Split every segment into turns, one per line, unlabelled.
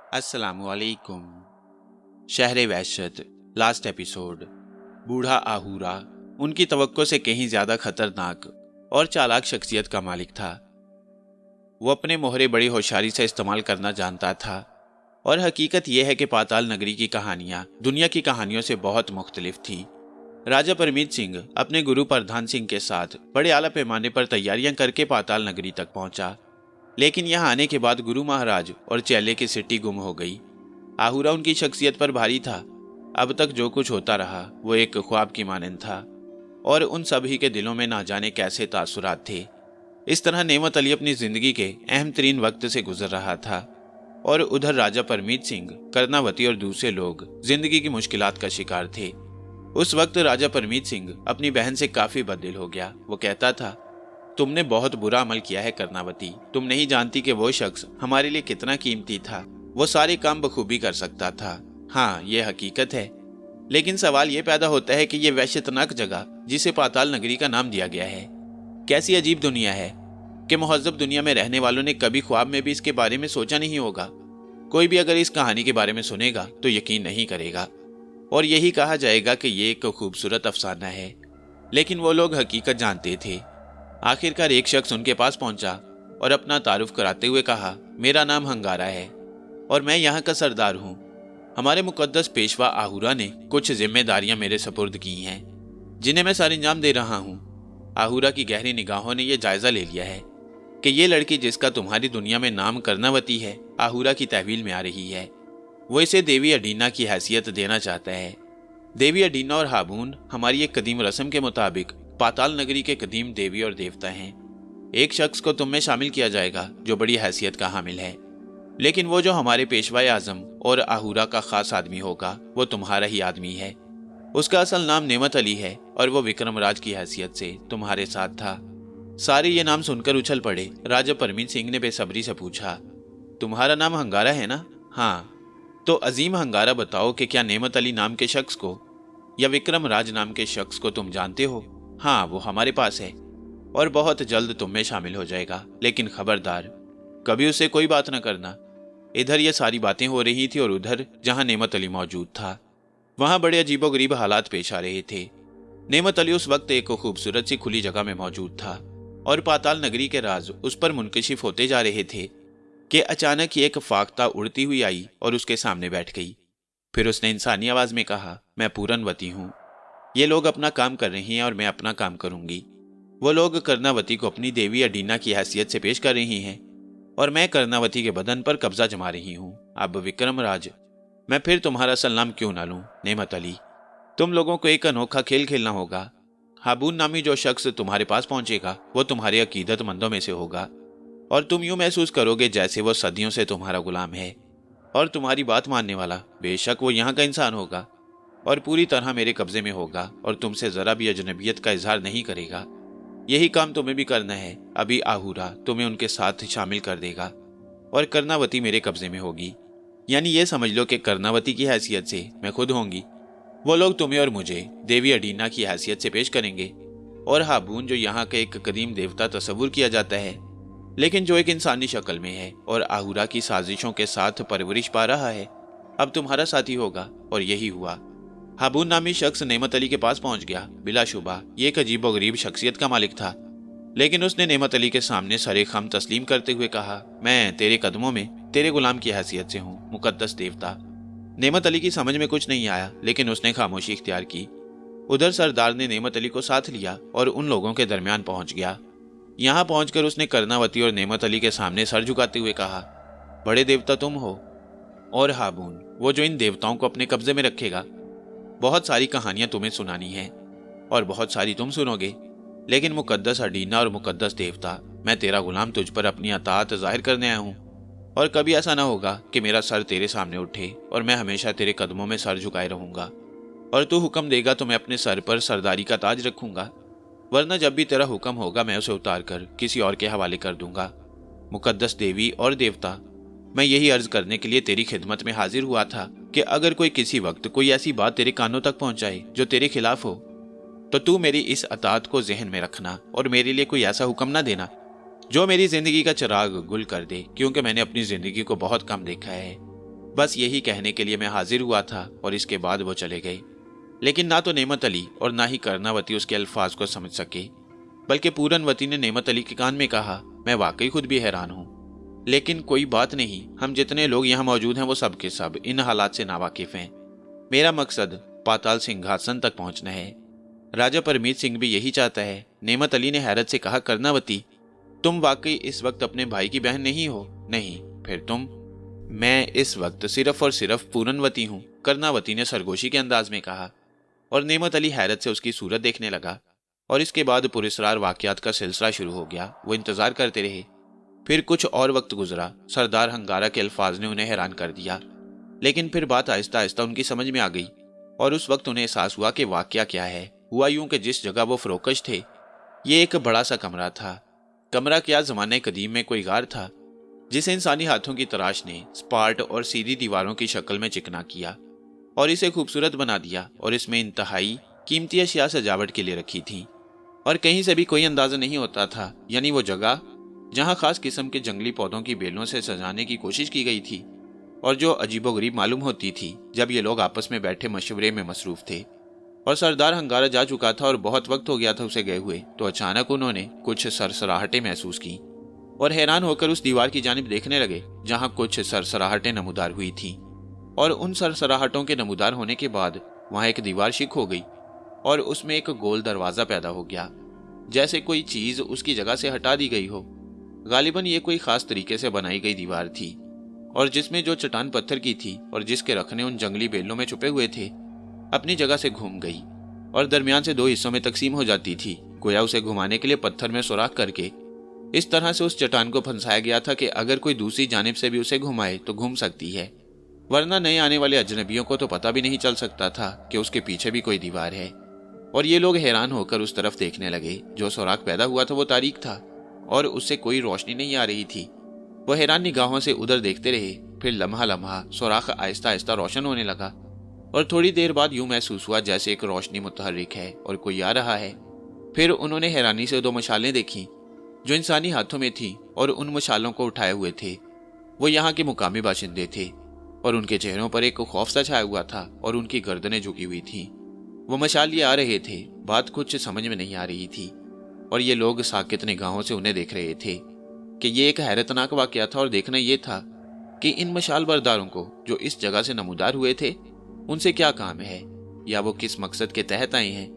अस्सलाम वालेकुम। शहर वहशत लास्ट एपिसोड। बूढ़ा आहूरा उनकी तवक्को से कहीं ज्यादा खतरनाक और चालाक शख्सियत का मालिक था। वो अपने मोहरे बड़ी होशियारी से इस्तेमाल करना जानता था और हकीकत यह है कि पाताल नगरी की कहानियां दुनिया की कहानियों से बहुत मुख्तलिफ थी। राजा परमीत सिंह अपने गुरु प्रधान सिंह के साथ बड़े आला पैमाने पर तैयारियां करके पाताल नगरी तक पहुंचा, लेकिन यहाँ आने के बाद गुरु महाराज और चेले की सिट्टी गुम हो गई। आहूरा उनकी शख्सियत पर भारी था। अब तक जो कुछ होता रहा वो एक ख्वाब की मानंद था और उन सभी के दिलों में ना जाने कैसे तासुरात थे। इस तरह नेमत अली अपनी जिंदगी के अहम तरीन वक्त से गुजर रहा था और उधर राजा परमीत सिंह, कर्णावती और दूसरे लोग जिंदगी की मुश्किलात का शिकार थे। उस वक्त राजा परमीत सिंह अपनी बहन से काफी बददिल हो गया। वो कहता था, तुमने बहुत बुरा अमल किया है कर्णावती। तुम नहीं जानती कि वो शख्स हमारे लिए कितना कीमती था। वो सारे काम बखूबी कर सकता था। हाँ, ये हकीकत है, लेकिन सवाल ये पैदा होता है कि ये वहशतनाक जगह जिसे पाताल नगरी का नाम दिया गया है, कैसी अजीब दुनिया है कि मुहज़्ज़ब दुनिया में रहने वालों ने कभी ख्वाब में भी इसके बारे में सोचा नहीं होगा। कोई भी अगर इस कहानी के बारे में सुनेगा तो यकीन नहीं करेगा और यही कहा जाएगा कि ये एक खूबसूरत अफसाना है, लेकिन वो लोग हकीकत जानते थे। आखिरकार एक शख्स उनके पास पहुंचा और अपना तारुफ कराते हुए कहा, मेरा नाम हंगारा है और मैं यहाँ का सरदार हूँ। हमारे मुकद्दस पेशवा आहूरा ने कुछ जिम्मेदारियां मेरे सपुर्द की हैं, जिन्हें मैं सर अंजाम दे रहा हूँ। आहूरा की गहरी निगाहों ने यह जायजा ले लिया है कि ये लड़की जिसका तुम्हारी दुनिया में नाम कर्णावती है, आहूरा की तहवील में आ रही है। वो इसे देवी अडीना की हैसियत देना चाहता है। देवी अडीना और हाबून हमारी एक कदीम रस्म के मुताबिक पाताल नगरी के कदीम देवी और देवता हैं। एक शख्स को तुम में शामिल किया जाएगा जो बड़ी हैसियत का हामिल है, लेकिन वो जो हमारे पेशवाए आजम और आहूरा का खास आदमी होगा वो तुम्हारा ही आदमी है। उसका असल नाम नेमत अली है और वो विक्रमराज की हैसियत से तुम्हारे साथ था। सारे ये नाम सुनकर उछल पड़े। राजा परमीत सिंह ने बेसब्री से पूछा, तुम्हारा नाम हंगारा है ना? हाँ। तो अजीम हंगारा, बताओ कि क्या नेमत अली नाम के शख्स को या विक्रमराज नाम के शख्स को तुम जानते हो? हाँ, वो हमारे पास है और बहुत जल्द तुम में शामिल हो जाएगा, लेकिन खबरदार कभी उसे कोई बात न करना। इधर ये सारी बातें हो रही थी और उधर जहां नेमत अली मौजूद था वहां बड़े अजीबोगरीब हालात पेश आ रहे थे। नेमत अली उस वक्त एक खूबसूरत सी खुली जगह में मौजूद था और पाताल नगरी के राज उस पर मुनकशिफ होते जा रहे थे कि अचानक ही एक फाख्ता उड़ती हुई आई और उसके सामने बैठ गई। फिर उसने इंसानी आवाज में कहा, मैं पूरनवती हूँ। ये लोग अपना काम कर रही हैं और मैं अपना काम करूंगी। वो लोग कर्णावती को अपनी देवी अडीना की हैसियत से पेश कर रही हैं और मैं कर्णावती के बदन पर कब्जा जमा रही हूँ। अब विक्रमराज, मैं फिर तुम्हारा असल नाम क्यों ना लूं? नेमत अली, तुम लोगों को एक अनोखा खेल खेलना होगा। हाबून नामी जो शख्स तुम्हारे पास पहुंचेगा वो तुम्हारे अकीदतमंदों में से होगा और तुम यूं महसूस करोगे जैसे वो सदियों से तुम्हारा गुलाम है और तुम्हारी बात मानने वाला। बेशक वो यहाँ का इंसान होगा और पूरी तरह मेरे कब्जे में होगा और तुमसे जरा भी अजनबियत का इजहार नहीं करेगा। यही काम तुम्हें भी करना है। अभी आहूरा तुम्हें उनके साथ शामिल कर देगा और कर्णावती मेरे कब्जे में होगी। यानी ये समझ लो कि कर्णावती की हैसियत से मैं खुद होंगी। वो लोग तुम्हें और मुझे देवी अडीना की हैसियत से पेश करेंगे और हाबून, जो यहाँ का एक कदीम देवता तस्वुर किया जाता है लेकिन जो एक इंसानी शक्ल में है और आहूरा की साजिशों के साथ परवरिश पा रहा है, अब तुम्हारा साथी होगा। और यही हुआ। हाबून नामी शख्स नेमत अली के पास पहुंच गया। बिलाशुबा ये एक अजीबोगरीब शख्सियत का मालिक था, लेकिन उसने नेमत अली के सामने सरे खम तस्लीम करते हुए कहा, मैं तेरे कदमों में तेरे गुलाम की हैसियत से हूँ, मुकद्दस देवता। नेमत अली की समझ में कुछ नहीं आया, लेकिन उसने खामोशी इख्तियार की। उधर सरदार ने नेमत अली को साथ लिया और उन लोगों के दरमियान पहुंच गया। यहाँ पहुंचकर उसने कर्णावती और नेमत अली के सामने सर झुकाते हुए कहा, बड़े देवता तुम हो और हाबून वो जो इन देवताओं को अपने कब्जे में रखेगा। बहुत सारी कहानियां तुम्हें सुनानी है और बहुत सारी तुम सुनोगे, लेकिन मुकद्दस अडीना और मुकद्दस देवता, मैं तेरा गुलाम तुझ पर अपनी अताअत जाहिर करने आया हूँ और कभी ऐसा ना होगा कि मेरा सर तेरे सामने उठे और मैं हमेशा तेरे कदमों में सर झुकाए रहूंगा और तू हुक्म देगा तो मैं अपने सर पर सरदारी का ताज रखूंगा, वरना जब भी तेरा हुक्म होगा मैं उसे उतार कर किसी और के हवाले कर दूंगा। मुकद्दस देवी और देवता, मैं यही अर्ज करने के लिए तेरी खिदमत में हाजिर हुआ था कि अगर कोई किसी वक्त कोई ऐसी बात तेरे कानों तक पहुंचाए जो तेरे खिलाफ हो तो तू मेरी इस अतात को जहन में रखना और मेरे लिए कोई ऐसा हुक्म ना देना जो मेरी जिंदगी का चिराग गुल कर दे, क्योंकि मैंने अपनी जिंदगी को बहुत कम देखा है बस यही कहने के लिए मैं हाजिर हुआ था और इसके बाद वो चले गए। लेकिन ना तो नेमत अली और ना ही कर्णावती उसके अल्फाज को समझ सके, बल्कि पूरनवती ने नेमत अली के कान में कहा, मैं वाकई खुद भी हैरान हूँ, लेकिन कोई बात नहीं, हम जितने लोग यहाँ मौजूद हैं वो सब के सब इन हालात से नावाकिफ हैं। मेरा मकसद पाताल सिंहासन तक पहुंचना है। राजा परमीत सिंह भी यही चाहता है। नेमत अली ने हैरत से कहा, कर्णावती, तुम वाकई इस वक्त अपने भाई की बहन नहीं हो? नहीं, फिर तुम? मैं इस वक्त सिर्फ और सिर्फ पूरनवती हूँ, कर्णावती ने सरगोशी के अंदाज में कहा। और नेमत अली हैरत से उसकी सूरत देखने लगा। और इसके बाद पुरस्रार वाकयात का सिलसिला शुरू हो गया। वो इंतजार करते रहे। फिर कुछ और वक्त गुजरा। सरदार हंगारा के अल्फाज ने उन्हें हैरान कर दिया, लेकिन फिर बात आहिस्ता आहिस्ता उनकी समझ में आ गई और उस वक्त उन्हें एहसास हुआ कि वाकया क्या है। हुआ यूं कि जिस जगह वो फरोकश थे, ये एक बड़ा सा कमरा था। कमरा क्या, ज़माने कदीम में कोई गार था जिसे इंसानी हाथों की तराश ने स्पार्ट और सीधी दीवारों की शक्ल में चिकना किया और इसे खूबसूरत बना दिया। और इसमें इंतहाई कीमती अशिया सजावट के लिए रखी थी और कहीं से भी कोई अंदाजा नहीं होता था। यानी वो जगह जहां खास किस्म के जंगली पौधों की बेलों से सजाने की कोशिश की गई थी और जो अजीबोगरीब मालूम होती थी जब ये लोग आपस में बैठे मशवरे में मसरूफ थे। और सरदार हंगारा जा चुका था और बहुत वक्त हो गया था उसे गए हुए, तो अचानक उन्होंने कुछ सरसराहटें महसूस की और हैरान होकर उस दीवार की जानिब देखने लगे जहां कुछ सरसराहटें नमूदार हुई थीं। और उन सरसराहटों के नमूदार होने के बाद वहां एक दीवार शिक हो गई और उसमें एक गोल दरवाजा पैदा हो गया, जैसे कोई चीज उसकी जगह से हटा दी गई हो। गालिबन ये कोई खास तरीके से बनाई गई दीवार थी और जिसमें जो चट्टान पत्थर की थी और जिसके रखने उन जंगली बेलों में छुपे हुए थे अपनी जगह से घूम गई और दरमियान से दो हिस्सों में तकसीम हो जाती थी। गोया उसे घुमाने के लिए पत्थर में सुराख करके इस तरह से उस चट्टान को फंसाया गया था कि अगर कोई दूसरी जानिब से भी उसे घुमाए तो घूम सकती है, वरना नए आने वाले अजनबियों को तो पता भी नहीं चल सकता था कि उसके पीछे भी कोई दीवार है। और ये लोग हैरान होकर उस तरफ देखने लगे। जो सुराख पैदा हुआ था वो तारीक था और उससे कोई रोशनी नहीं आ रही थी। वो हैरान निगाहों से उधर देखते रहे। फिर लम्हा लम्हा सुराख आहिस्ता आहिस्ता रोशन होने लगा और थोड़ी देर बाद यूं महसूस हुआ जैसे एक रोशनी मुतहर्रिक है और कोई आ रहा है। फिर उन्होंने हैरानी से दो मशालें देखी जो इंसानी हाथों में थी और उन मशालों को उठाए हुए थे वो यहाँ के मुकामी बाशिंदे थे और उनके चेहरों पर एक खौफ सा छाया हुआ था और उनकी गर्दनें झुकी हुई थी। वो मशाल लिए आ रहे थे। बात कुछ समझ में नहीं आ रही थी और ये लोग साकित निगाहों से उन्हें देख रहे थे कि ये एक हैरतनाक वाकया था। और देखना ये था कि इन मशाल बरदारों को जो इस जगह से नमूदार हुए थे उनसे क्या काम है या वो किस मकसद के तहत आए हैं।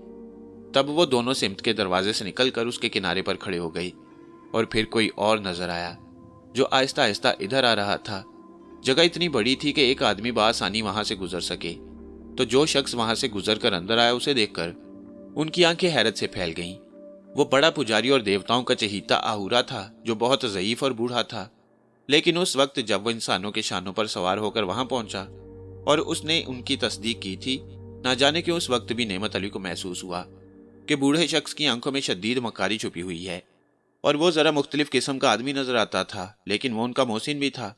तब वो दोनों सिमत के दरवाजे से निकलकर उसके किनारे पर खड़े हो गए और फिर कोई और नजर आया जो आहिस्ता आहिस्ता इधर आ रहा था। जगह इतनी बड़ी थी कि एक आदमी बआसानी वहां से गुजर सके। तो जो शख्स वहां से गुजर कर अंदर आया उसे देखकर उनकी आंखें हैरत से फैल गईं। वो बड़ा पुजारी और देवताओं का चहीता आहूरा था जो बहुत ज़ईफ और बूढ़ा था। लेकिन उस वक्त जब वो इंसानों के शानों पर सवार होकर वहां पहुंचा और उसने उनकी तस्दीक की थी, ना जाने क्यों उस वक्त भी नेमत अली को महसूस हुआ कि बूढ़े शख्स की आंखों में शदीद मकारी छुपी हुई है और वो जरा मुख्तलिफ किस्म का आदमी नजर आता था। लेकिन वो उनका मोहसिन भी था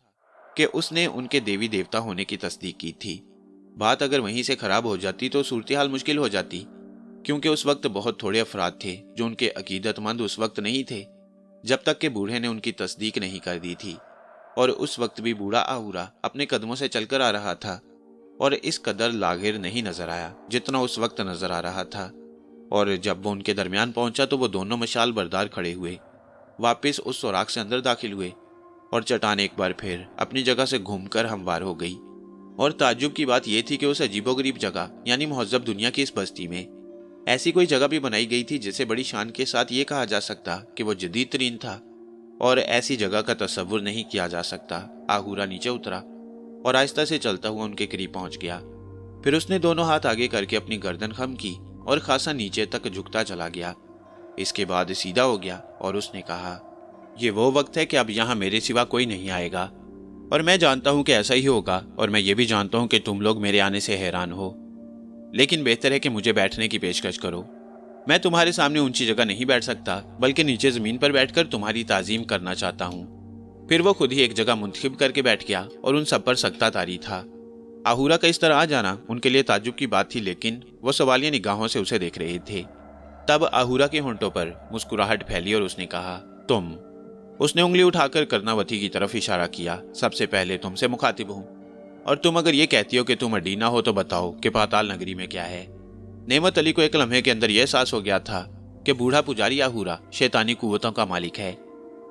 कि उसने उनके देवी देवता होने की तस्दीक की थी। बात अगर वहीं से खराब हो जाती तो सूरत हाल मुश्किल हो जाती, क्योंकि उस वक्त बहुत थोड़े अफराद थे जो उनके अकीदतमंद उस वक्त नहीं थे जब तक कि बूढ़े ने उनकी तस्दीक नहीं कर दी थी। और उस वक्त भी बूढ़ा आहूरा अपने कदमों से चलकर आ रहा था और इस कदर लागिर नहीं नजर आया जितना उस वक्त नजर आ रहा था। और जब वो उनके दरमियान पहुंचा तो वो दोनों मशाल बरदार खड़े हुए, वापस उस सुराख से अंदर दाखिल हुए और चट्टान एक बार फिर अपनी जगह से घूमकर हमवार हो गई। और ताज्जुब की बात यह थी कि उस अजीबोगरीब जगह यानी मुहज़्ज़ब दुनिया की इस बस्ती में ऐसी कोई जगह भी बनाई गई थी जिसे बड़ी शान के साथ ये कहा जा सकता कि वो जदीद तरीन था और ऐसी जगह का तसव्वुर नहीं किया जा सकता। आहूरा नीचे उतरा और आहिस्ता से चलता हुआ उनके करीब पहुंच गया। फिर उसने दोनों हाथ आगे करके अपनी गर्दन खम की और खासा नीचे तक झुकता चला गया। इसके बाद सीधा हो गया और उसने कहा, ये वो वक्त है कि अब यहाँ मेरे सिवा कोई नहीं आएगा और मैं जानता हूँ कि ऐसा ही होगा और मैं ये भी जानता हूँ कि तुम लोग मेरे आने से हैरान हो, लेकिन बेहतर है कि मुझे बैठने की पेशकश करो। मैं तुम्हारे सामने ऊंची जगह नहीं बैठ सकता बल्कि नीचे ज़मीन पर बैठकर तुम्हारी ताज़ीम करना चाहता हूँ। फिर वो खुद ही एक जगह मुंतखब करके बैठ गया और उन सब पर सख्ता तारी था। आहूरा का इस तरह आ जाना उनके लिए ताज्जुब की बात थी, लेकिन वो सवालिया निगाहों से उसे देख रहे थे। तब आहूरा के होंठों पर मुस्कुराहट फैली और उसने कहा, तुम। उसने उंगली उठाकर कर्णावती की तरफ इशारा किया, सबसे पहले तुमसे मुखातिब हूँ। और तुम अगर ये कहती हो कि तुम अडीना हो तो बताओ कि पाताल नगरी में क्या है। नेमत अली को एक लम्हे के अंदर यह एहसास हो गया था कि बूढ़ा पुजारी आहूरा शैतानी कुव्वतों का मालिक है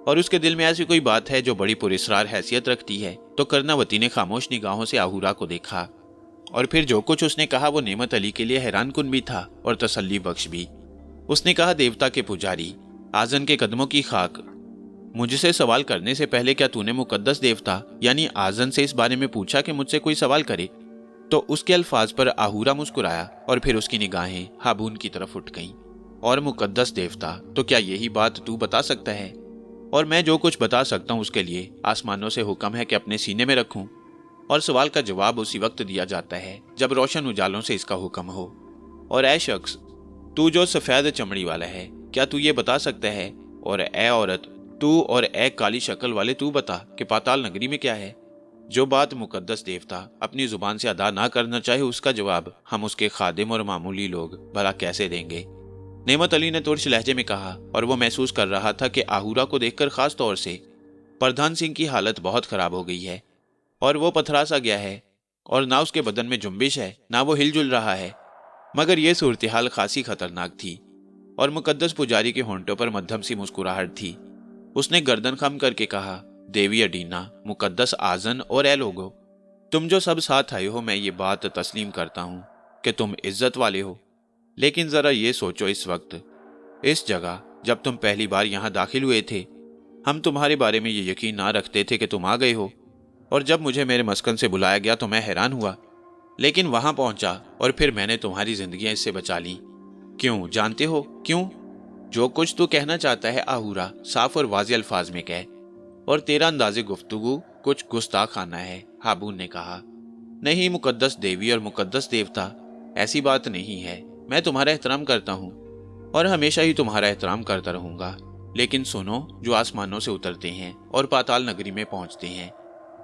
और उसके दिल में ऐसी कोई बात है जो बड़ी पुरस्कार हैसियत रखती है। तो कर्णावती ने खामोश निगाहों से आहूरा को देखा और फिर जो कुछ उसने कहा वो नेमत अली के लिए हैरान कुन भी था और तसल्ली बख्श भी। उसने कहा, देवता के पुजारी, आजन के कदमों की खाक, मुझसे सवाल करने से पहले क्या तूने मुकद्दस देवता यानी आजन से इस बारे में पूछा कि मुझसे कोई सवाल करे? तो उसके अल्फाज पर आहूरा मुस्कुराया और फिर उसकी निगाहें हाबून की तरफ उठ गईं। और मुकद्दस देवता, तो क्या यही बात तू बता सकता है? और मैं जो कुछ बता सकता हूँ उसके लिए आसमानों से हुक्म है कि अपने सीने में रखूं, और सवाल का जवाब उसी वक्त दिया जाता है जब रोशन उजालों से इसका हुक्म हो। और ऐ शख्स, तू जो सफेद चमड़ी वाला है, क्या तू ये बता सकता है? और ऐ औरत तू, और ऐ काली शक्ल वाले तू बता कि पाताल नगरी में क्या है? जो बात मुकद्दस देवता अपनी जुबान से अदा ना करना चाहे उसका जवाब हम उसके खादिम और मामूली लोग भला कैसे देंगे? नेमत अली ने तुर्श लहजे में कहा, और वो महसूस कर रहा था कि आहूरा को देखकर खास तौर से प्रधान सिंह की हालत बहुत खराब हो गई है और वो पथरा सा गया है और ना उसके बदन में जुम्बिश है ना वो हिलजुल रहा है। मगर यह सूरत हाल खासी खतरनाक थी और मुकद्दस पुजारी के होंठों पर मध्यम सी मुस्कुराहट थी। उसने गर्दन खम करके कहा, देवी अडीना, मुकद्दस आजन और ए लोगो, तुम जो सब साथ आए हो, मैं ये बात तस्लीम करता हूँ कि तुम इज्जत वाले हो। लेकिन जरा ये सोचो, इस वक्त, इस जगह, जब तुम पहली बार यहाँ दाखिल हुए थे, हम तुम्हारे बारे में ये यकीन ना रखते थे कि तुम आ गए हो। और जब मुझे मेरे मस्कन से बुलाया गया तो मैं हैरान हुआ, लेकिन वहां पहुंचा और फिर मैंने तुम्हारी जिंदगियां इससे बचा ली। क्यों जानते हो क्यों? जो कुछ तू कहना चाहता है आहूरा, साफ और वाज़ेह अल्फाज में कह, और तेरा अंदाज़े गुफ्तगू कुछ गुस्ताखाना है, हाबून ने कहा। नहीं मुकद्दस देवी और मुकद्दस देवता, ऐसी बात नहीं है। मैं तुम्हारा एहतराम करता हूँ और हमेशा ही तुम्हारा एहतराम करता रहूंगा। लेकिन सुनो, जो आसमानों से उतरते हैं और पाताल नगरी में पहुंचते हैं,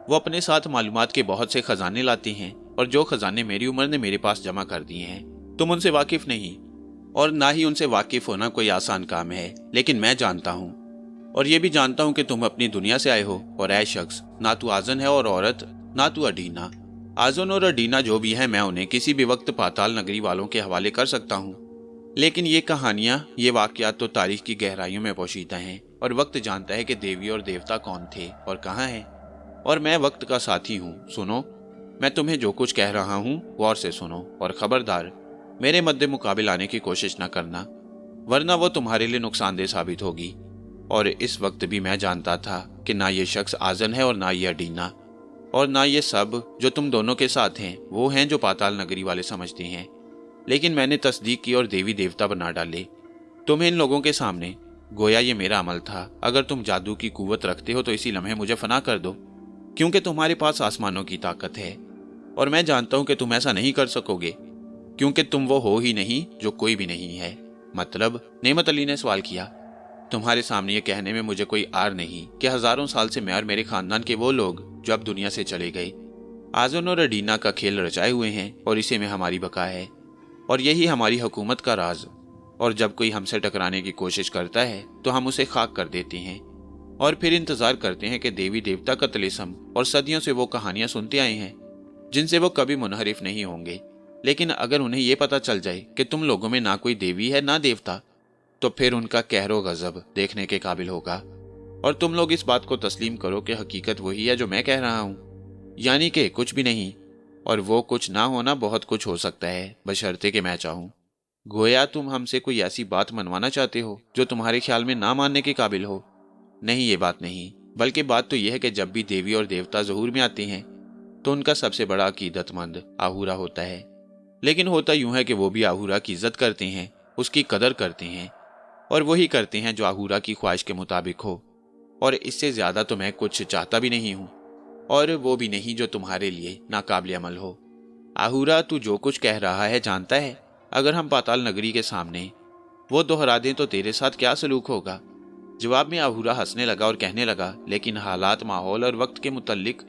वो अपने साथ मालूमात के बहुत से खजाने लाते हैं, और जो खजाने मेरी उम्र ने मेरे पास जमा कर दिए हैं, तुम उनसे वाकिफ नहीं, और ना ही उनसे वाकिफ होना कोई आसान काम है। लेकिन मैं जानता हूँ, और ये भी जानता हूँ कि तुम अपनी दुनिया से आए हो। और ऐ शख्स, ना तू आजन है और औरत, ना तू अडीना। आजन और अडीना जो भी है, मैं उन्हें किसी भी वक्त पाताल नगरी वालों के हवाले कर सकता हूँ। लेकिन ये कहानियां, ये वाकयात तो तारीख की गहराइयों में पोशीदा हैं, और वक्त जानता है कि देवी और देवता कौन थे और कहाँ हैं। और मैं वक्त का साथी हूँ। सुनो, मैं तुम्हें जो कुछ कह रहा हूँ गौर से सुनो, और खबरदार मेरे मद्दे मुकाबिल आने की कोशिश न करना, वरना वो तुम्हारे लिए नुकसानदेह साबित होगी। और इस वक्त भी मैं जानता था कि ना ये शख्स आजन है और ना ये अडीना, और ना ये सब जो तुम दोनों के साथ हैं वो हैं जो पाताल नगरी वाले समझते हैं। लेकिन मैंने तस्दीक की और देवी देवता बना डाले तुम्हें इन लोगों के सामने, गोया ये मेरा अमल था। अगर तुम जादू की कुव्वत रखते हो तो इसी लम्हे मुझे फना कर दो, क्योंकि तुम्हारे पास आसमानों की ताकत है, और मैं जानता हूं कि तुम ऐसा नहीं कर सकोगे, क्योंकि तुम वो हो ही नहीं जो कोई भी नहीं है। मतलब? नेमत अली ने सवाल किया। तुम्हारे सामने ये कहने में मुझे कोई आर नहीं कि हजारों साल से मैं और मेरे खानदान के वो लोग जो अब दुनिया से चले गए, आजन और अडीना का खेल रचाए हुए हैं, और इसी में हमारी बका है, और यही हमारी हुकूमत का राज। और जब कोई हमसे टकराने की कोशिश करता है तो हम उसे खाक कर देते हैं, और फिर इंतजार करते हैं कि देवी देवता का तिलिस्म, और सदियों से वो कहानियां सुनते आए हैं जिनसे वो कभी मुनहरिफ नहीं होंगे। लेकिन अगर उन्हें यह पता चल जाए कि तुम लोगों में ना कोई देवी है ना देवता, तो फिर उनका कहरो गजब देखने के काबिल होगा। और तुम लोग इस बात को तस्लीम करो कि हकीकत वही है जो मैं कह रहा हूँ, यानी कि कुछ भी नहीं, और वो कुछ ना होना बहुत कुछ हो सकता है, बशर्ते कि मैं चाहूँ। गोया तुम हमसे कोई ऐसी बात मनवाना चाहते हो जो तुम्हारे ख्याल में ना मानने के काबिल हो। नहीं, ये बात नहीं, बल्कि बात तो यह है कि जब भी देवी और देवता ज़हूर में आते हैं तो उनका सबसे बड़ा अकीदतमंद आहूरा होता है। लेकिन होता यूं है कि वो भी आहूरा की इज्जत करते हैं, उसकी कदर करते हैं, और वही करते हैं जो आहूरा की ख्वाहिश के मुताबिक हो। और इससे ज्यादा तो मैं कुछ चाहता भी नहीं हूं, और वो भी नहीं जो तुम्हारे लिए नाकाबिल अमल हो। आहूरा, तू जो कुछ कह रहा है जानता है, अगर हम पाताल नगरी के सामने वो दोहरा दें तो तेरे साथ क्या सलूक होगा? जवाब में आहूरा हंसने लगा और कहने लगा, लेकिन हालात, माहौल और वक्त के मुतल्लिक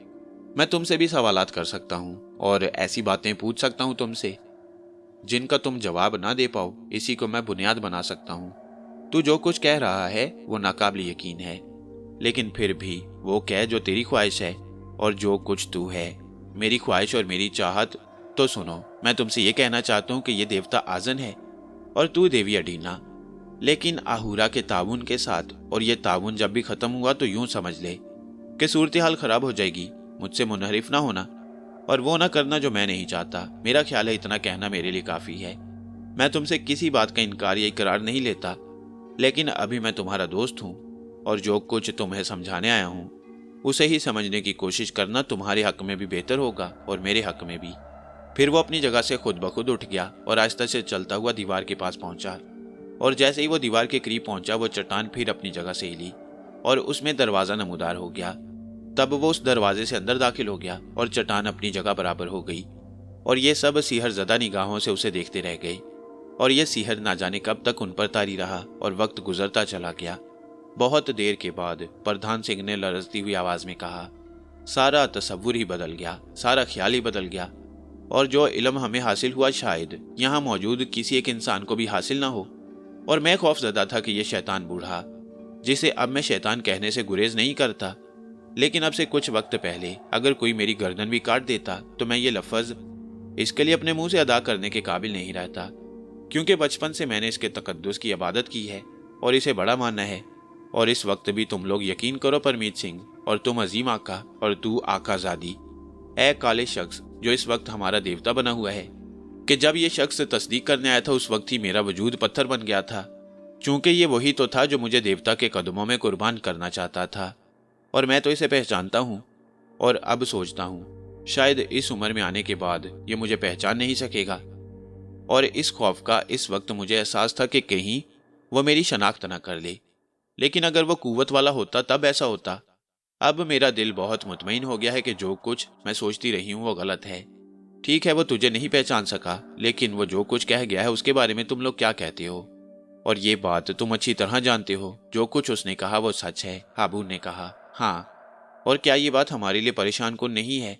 मैं तुमसे भी सवालात कर सकता हूँ, और ऐसी बातें पूछ सकता हूँ तुमसे जिनका तुम जवाब ना दे पाओ। इसी को मैं बुनियाद बना सकता हूँ। तू जो कुछ कह रहा है वो नाकाबिल यकीन है, लेकिन फिर भी वो कह जो तेरी ख्वाहिश है, और जो कुछ तू है मेरी ख्वाहिश और मेरी चाहत तो सुनो। मैं तुमसे ये कहना चाहता हूँ कि ये देवता आजन है और तू देवी अडीना, लेकिन आहूरा के ताउन के साथ, और ये ताउन जब भी खत्म हुआ तो यूं समझ ले कि सूरत हाल खराब हो जाएगी। मुझसे मुनहरिफ ना होना और वो ना करना जो मैं नहीं चाहता। मेरा ख्याल है इतना कहना मेरे लिए काफी है। मैं तुमसे किसी बात का इनकार या इकरार नहीं लेता, लेकिन अभी मैं तुम्हारा दोस्त हूँ और जो कुछ तुम्हें समझाने आया हूँ उसे ही समझने की कोशिश करना तुम्हारे हक में भी बेहतर होगा और मेरे हक में भी। फिर वो अपनी जगह से खुद ब खुद उठ गया और आहिस्ता से चलता हुआ दीवार के पास पहुंचा, और जैसे ही वो दीवार के करीब पहुंचा वो चट्टान फिर अपनी जगह से हिली और उसमें दरवाजा नमूदार हो गया। तब वो उस दरवाजे से अंदर दाखिल हो गया और चट्टान अपनी जगह बराबर हो गई, और ये सब सीहर ज़दा निगाहों से उसे देखते रह गए। और ये सीहर ना जाने कब तक उन पर तारी रहा और वक्त गुजरता चला गया। बहुत देर के बाद प्रधान सिंह ने लरजती हुई आवाज में कहा, सारा तसव्वुर ही बदल गया, सारा ख्याल ही बदल गया, और जो इल्म हमें हासिल हुआ शायद यहाँ मौजूद किसी एक इंसान को भी हासिल ना हो। और मैं खौफजदा था कि यह शैतान बूढ़ा, जिसे अब मैं शैतान कहने से गुरेज नहीं करता, लेकिन अब से कुछ वक्त पहले अगर कोई मेरी गर्दन भी काट देता तो मैं ये लफ्ज इसके लिए अपने मुंह से अदा करने के काबिल नहीं रहता, क्योंकि बचपन से मैंने इसके तकद्दुस की इबादत की है और इसे बड़ा माना है। और इस वक्त भी तुम लोग यकीन करो परमीत सिंह, और तुम अजीम आका और तू आकाजादी, ए काले शख्स जो इस वक्त हमारा देवता बना हुआ है, कि जब ये शख्स तस्दीक करने आया था उस वक्त ही मेरा वजूद पत्थर बन गया था, चूंकि ये वही तो था जो मुझे देवता के कदमों में कुर्बान करना चाहता था। और मैं तो इसे पहचानता हूँ और अब सोचता हूँ शायद इस उम्र में आने के बाद ये मुझे पहचान नहीं सकेगा। और इस खौफ का इस वक्त मुझे एहसास था कि कहीं वो मेरी शनाख्त न कर ले, लेकिन अगर वो कुव्वत वाला होता तब ऐसा होता। अब मेरा दिल बहुत मुतमईन हो गया है कि जो कुछ मैं सोचती रही हूँ वो गलत है। ठीक है, वो तुझे नहीं पहचान सका, लेकिन वो जो कुछ कह गया है उसके बारे में तुम लोग क्या कहते हो? और ये बात तुम अच्छी तरह जानते हो, जो कुछ उसने कहा वो सच है। हाबून ने कहा, हाँ, और क्या ये बात हमारे लिए परेशान कुन नहीं है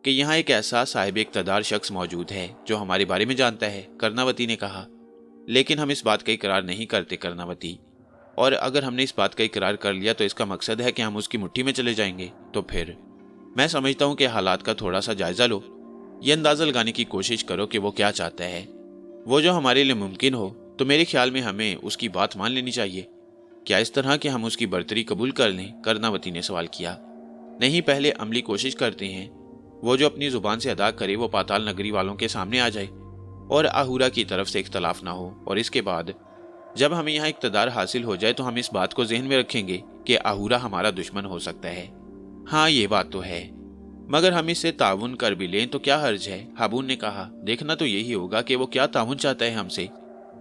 कि यहाँ एक ऐसा साहिब इक़्तिदार शख्स मौजूद है जो हमारे बारे में जानता है? कर्णावती ने कहा, लेकिन हम इस बात का इकरार नहीं करते कर्णावती, और अगर हमने इस बात का इकरार कर लिया तो इसका मकसद है कि हम उसकी मुट्ठी में चले जाएंगे। तो फिर मैं समझता हूँ कि हालात का थोड़ा सा जायजा लो, ये अंदाज़ा लगाने की कोशिश करो कि वो क्या चाहता है। वो जो हमारे लिए मुमकिन हो तो मेरे ख्याल में हमें उसकी बात मान लेनी चाहिए। क्या इस तरह कि हम उसकी बर्तरी कबूल कर लें? कर्णावती ने सवाल किया। नहीं, पहले अमली कोशिश करते हैं। वो जो अपनी जुबान से अदा करे वो पाताल नगरी वालों के सामने आ जाए और आहूरा की तरफ से इख्तलाफ ना हो, और इसके बाद जब हमें यहाँ इक़्तिदार हासिल हो जाए तो हम इस बात को ज़हन में रखेंगे कि आहूरा हमारा दुश्मन हो सकता है। हाँ, ये बात तो है, मगर हम इससे ताउन कर भी लें तो क्या हर्ज है? हाबून ने कहा, देखना तो यही होगा कि वो क्या ताउन चाहता है हमसे।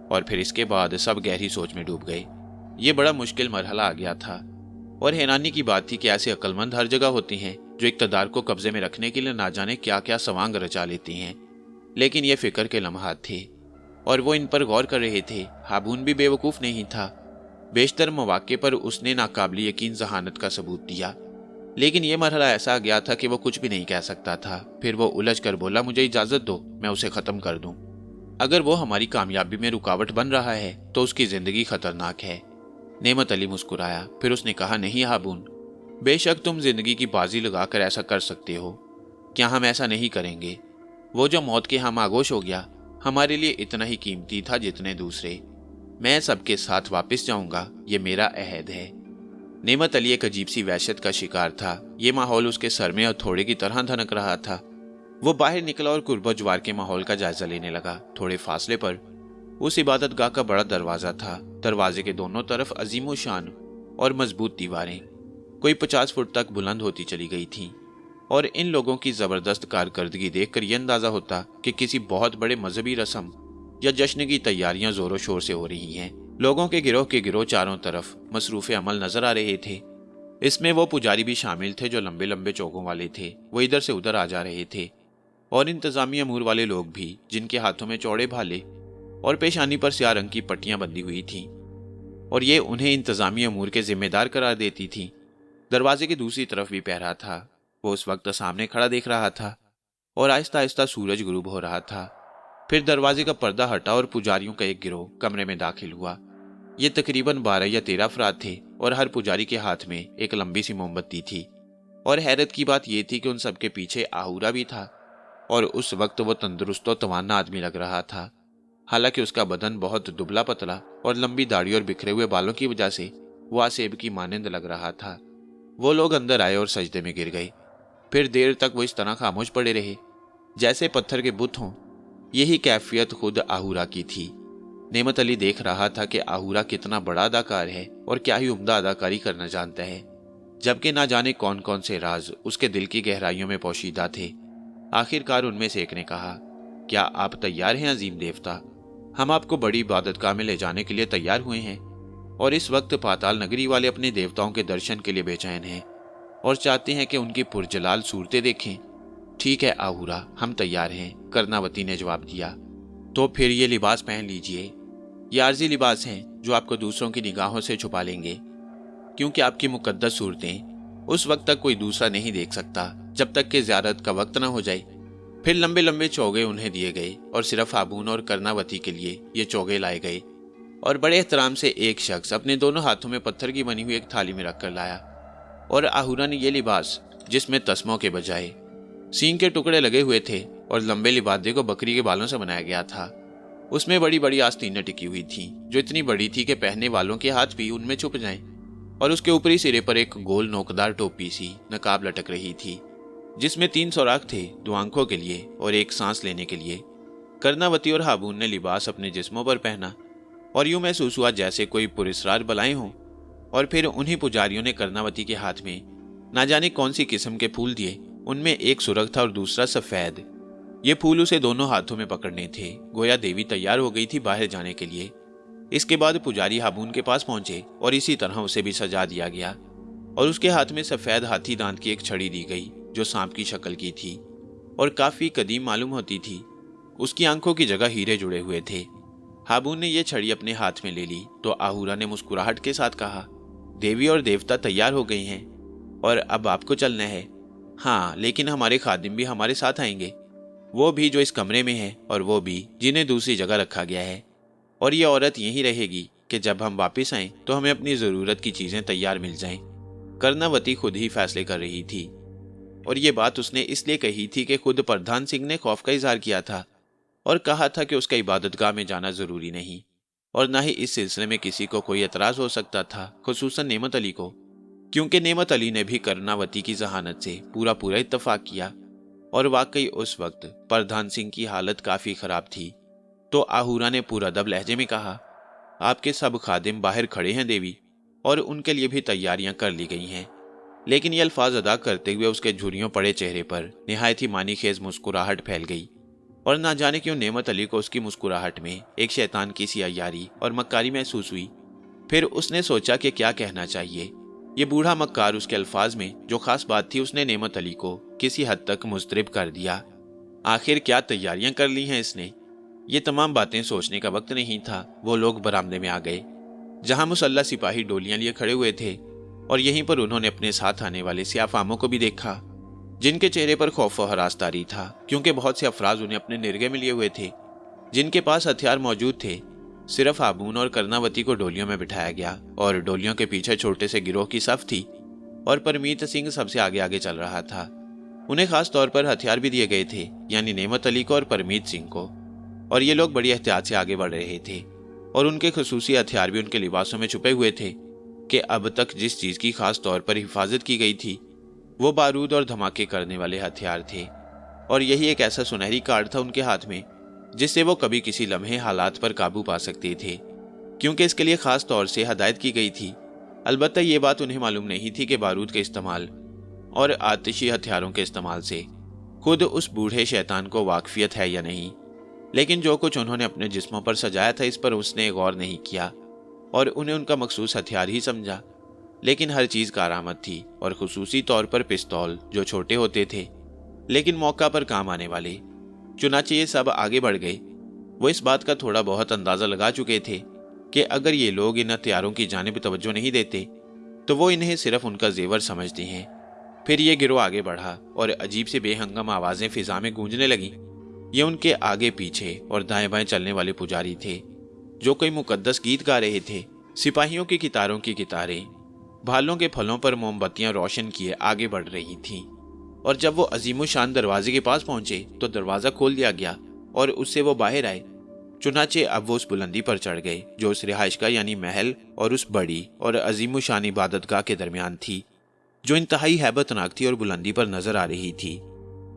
और फिर इसके बाद सब गहरी सोच में डूब गए। ये बड़ा मुश्किल मरहला आ गया था, और हैरानी की बात थी कि ऐसे अक्लमंद हर जगह होते हैं जो इक़्तिदार को कब्जे में रखने के लिए ना जाने क्या क्या सवांग रचा लेती हैं। लेकिन ये फिक्र के लम्हात थे और वो इन पर गौर कर रहे थे। हाबून भी बेवकूफ़ नहीं था। बेशतर मौके पर उसने नाकाबिल यकीन जहानत का सबूत दिया, लेकिन यह मरहला ऐसा आ गया था कि वो कुछ भी नहीं कह सकता था। फिर वो उलझ कर बोला, मुझे इजाज़त दो, मैं उसे ख़त्म कर दूं। अगर वो हमारी कामयाबी में रुकावट बन रहा है तो उसकी ज़िंदगी खतरनाक है। नेमत अली मुस्कुराया, फिर उसने कहा, नहीं हाबून, बेशक तुम जिंदगी की बाजी लगाकर ऐसा कर सकते हो, क्या हम ऐसा नहीं करेंगे? वो जो मौत के हम आगोश हो गया हमारे लिए इतना ही कीमती था जितने दूसरे। मैं सबके साथ वापस जाऊंगा, ये मेरा अहद है। नेमत अली एक अजीब सी वहशत का शिकार था। ये माहौल उसके सर में हथौड़े की तरह धनक रहा था। वो बाहर निकला और कुर्बत ज्वार के माहौल का जायजा लेने लगा। थोड़े फासले पर उस इबादत गाह का बड़ा दरवाजा था। दरवाजे के दोनों तरफ अजीमो शान और मजबूत दीवारें कोई 50 फुट तक बुलंद होती चली गई थीं, और इन लोगों की जबरदस्त कारकर्दगी देखकर यह अंदाजा होता कि किसी बहुत बड़े मजहबी रस्म या जश्न की तैयारियां जोरों शोर से हो रही हैं। लोगों के गिरोह चारों तरफ मसरूफ़ अमल नजर आ रहे थे। इसमें वो पुजारी भी शामिल थे जो लंबे लंबे चौकों वाले थे। वो इधर से उधर आ जा रहे थे, और इंतजामी अमूर वाले लोग भी, जिनके हाथों में चौड़े भाले और पेशानी पर स्याह रंग की पट्टियां बंधी हुई थीं, और ये उन्हें इंतजामी अमूर के जिम्मेदार करार देती थीं। दरवाजे की दूसरी तरफ भी पहरा था। वो उस वक्त सामने खड़ा देख रहा था, और आहिस्ता आहिस्ता सूरज गुरूब हो रहा था। फिर दरवाजे का पर्दा हटा और पुजारियों का एक गिरोह कमरे में दाखिल हुआ। ये तकरीबन 12 या 13 अफराद थे, और हर पुजारी के हाथ में एक लंबी सी मोमबत्ती थी। और हैरत की बात यह थी कि उन सबके पीछे आहूरा भी था, और उस वक्त वो तंदुरुस्त और तवाना आदमी लग रहा था। हालांकि उसका बदन बहुत दुबला पतला और लंबी दाढ़ी और बिखरे हुए बालों की वजह से वो आसेब की मानंद लग रहा था। वो लोग अंदर आए और सजदे में गिर गए। फिर देर तक वो इस तरह खामोश पड़े रहे जैसे पत्थर के बुत हों। यही कैफियत खुद आहूरा की थी। नेमत अली देख रहा था कि आहूरा कितना बड़ा अदाकार है और क्या ही उम्दा अदाकारी करना जानता है, जबकि ना जाने कौन कौन से राज उसके दिल की गहराइयों में पोशीदा थे। आखिरकार उनमें से एक ने कहा, क्या आप तैयार हैं अजीम देवता? हम आपको बड़ी इबादतगाह में ले जाने के लिए तैयार हुए हैं, और इस वक्त पाताल नगरी वाले अपने देवताओं के दर्शन के लिए बेचैन हैं और चाहते हैं कि उनकी पुरजलाल सूरतें देखें। ठीक है आहूरा, हम तैयार हैं, कर्णावती ने जवाब दिया। तो फिर ये लिबास पहन लीजिए। ये आर्जी लिबास हैं जो आपको दूसरों की निगाहों से छुपा लेंगे, क्योंकि आपकी मुकद्दस सूरतें उस वक्त तक कोई दूसरा नहीं देख सकता जब तक कि ज़ियारत का वक्त न हो जाए। फिर लंबे लंबे चौगे उन्हें दिए गए और सिर्फ हाबून और कर्णावती के लिए ये चौगे लाए गए, और बड़े एहतराम से एक शख्स अपने दोनों हाथों में पत्थर की बनी हुई एक थाली में रखकर लाया। और आहूरा ने यह लिबास, जिसमें तस्मों के बजाय सींग के टुकड़े लगे हुए थे और लंबे लिबादे को बकरी के बालों से बनाया गया था, उसमें बड़ी बड़ी आस्तीनें टिकी हुई थीं, जो इतनी बड़ी थी कि पहनने वालों के हाथ भी उनमें छुप जाएं, और उसके ऊपरी सिरे पर एक गोल नोकदार टोपी सी नकाब लटक रही थी, जिसमें 3 सुराख थे, 2 आंखों के लिए और एक सांस लेने के लिए। कर्णावती और हाबून ने लिबास अपने जिस्मों पर पहना और यूं महसूस हुआ जैसे कोई पुरस्कार बलाए हों। और फिर उन्हीं पुजारियों ने कर्णावती के हाथ में ना जाने कौन सी किस्म के फूल दिए। उनमें एक सुर्ख था और दूसरा सफेद। ये फूल उसे दोनों हाथों में पकड़ने थे, गोया देवी तैयार हो गई थी बाहर जाने के लिए। इसके बाद पुजारी हाबून के पास पहुंचे और इसी तरह उसे भी सजा दिया गया, और उसके हाथ में सफेद हाथी दांत की एक छड़ी दी गई जो सांप की शक्ल की थी और काफी कदीम मालूम होती थी। उसकी आंखों की जगह हीरे जुड़े हुए थे। हाबून ने यह छड़ी अपने हाथ में ले ली तो आहूरा ने मुस्कुराहट के साथ कहा, देवी और देवता तैयार हो गए हैं और अब आपको चलना है। हाँ, लेकिन हमारे खादिम भी हमारे साथ आएंगे, वो भी जो इस कमरे में है और वो भी जिन्हें दूसरी जगह रखा गया है। और ये औरत यहीं रहेगी कि जब हम वापस आएं तो हमें अपनी ज़रूरत की चीज़ें तैयार मिल जाएं। कर्णावती खुद ही फैसले कर रही थी, और ये बात उसने इसलिए कही थी कि खुद प्रधान सिंह ने खौफ का इजहार किया था और कहा था कि उसका इबादतगाह में जाना ज़रूरी नहीं, और ना ही इस सिलसिले में किसी को कोई एतराज़ हो सकता था, खुसूसन नेमत अली को, क्योंकि नेमत अली ने भी कर्णावती की जहानत से पूरा पूरा इत्तफाक किया। और वाकई उस वक्त प्रधान सिंह की हालत काफ़ी ख़राब थी। तो आहूरा ने पूरा दब लहजे में कहा, आपके सब खादिम बाहर खड़े हैं देवी, और उनके लिए भी तैयारियां कर ली गई हैं। लेकिन ये अल्फाज अदा करते हुए उसके झुर्रियों पड़े चेहरे पर निहायत ही मानी खेज मुस्कुराहट फैल गई, और ना जाने क्यों नेमत अली को उसकी मुस्कुराहट में एक शैतान की सी अय्यारी और मक्कारी महसूस हुई। फिर उसने सोचा कि क्या कहना चाहिए। ये बूढ़ा मक्कार उसके अल्फाज में जो खास बात थी उसने नेमत अली को किसी हद तक मुस्तरिब कर दिया। आखिर क्या तैयारियां कर ली हैं इसने? ये तमाम बातें सोचने का वक्त नहीं था। वो लोग बरामदे में आ गए जहां मुसल्लह सिपाही डोलियां लिए खड़े हुए थे, और यहीं पर उन्होंने अपने साथ आने वाले सियाफामों को भी देखा, जिनके चेहरे पर खौफ और हरासदारी था, क्योंकि बहुत से अफराज उन्हें अपने निर्गे में लिए हुए थे जिनके पास हथियार मौजूद थे। सिर्फ हाबून और कर्णावती को डोलियों में बिठाया गया, और डोलियों के पीछे छोटे से गिरोह की सफ थी, और परमीत सिंह सबसे आगे आगे चल रहा था। उन्हें खास तौर पर हथियार भी दिए गए थे, यानी नेमत अली को और परमीत सिंह को, और ये लोग बड़ी एहतियात से आगे बढ़ रहे थे, और उनके खसूसी हथियार भी उनके लिबासों में छुपे हुए थे कि अब तक जिस चीज़ की खास तौर पर हिफाजत की गई थी वो बारूद और धमाके करने वाले हथियार थे। और यही एक ऐसा सुनहरी कार्ड था उनके हाथ में जिससे वो कभी किसी लम्हे हालात पर काबू पा सकते थे, क्योंकि इसके लिए खास तौर से हदायत की गई थी। अलबत्ता ये बात उन्हें मालूम नहीं थी कि बारूद के इस्तेमाल और आतिशी हथियारों के इस्तेमाल से खुद उस बूढ़े शैतान को वाकफियत है या नहीं। लेकिन जो कुछ उन्होंने अपने जिस्मों पर सजाया था इस पर उसने गौर नहीं किया और उन्हें उनका मखसूस हथियार ही समझा। लेकिन हर चीज़ कारआमद थी, और खुसूसी तौर पर पिस्तौल जो छोटे होते थे लेकिन मौका पर काम आने वाले। चुनाचे ये सब आगे बढ़ गए। वो इस बात का थोड़ा बहुत अंदाज़ा लगा चुके थे कि अगर ये लोग इन हथियारों की जानिब तवज्जो नहीं देते तो वो इन्हें सिर्फ उनका जेवर समझते हैं। फिर ये गिरोह आगे बढ़ा और अजीब से बेहंगम आवाज़ें फिजा में गूंजने लगीं। ये उनके आगे पीछे और दाएं बाएं चलने वाले पुजारी थे जो कोई मुकद्दस गीत गा रहे थे। सिपाहियों की कितारों की कितारें भालों के फलों पर मोमबत्तियां रोशन किए आगे बढ़ रही थीं, और जब वो अजीम शान दरवाजे के पास पहुंचे तो दरवाजा खोल दिया गया और उससे वो बाहर आए। चुनाचे अब वो उस बुलंदी पर चढ़ गए जो उस रिहाइश का यानी महल और उस बड़ी और अजीम शान इबादतगाह के दरमियान थी, जो इंतहाई हैबतनाक थी और बुलंदी पर नजर आ रही थी।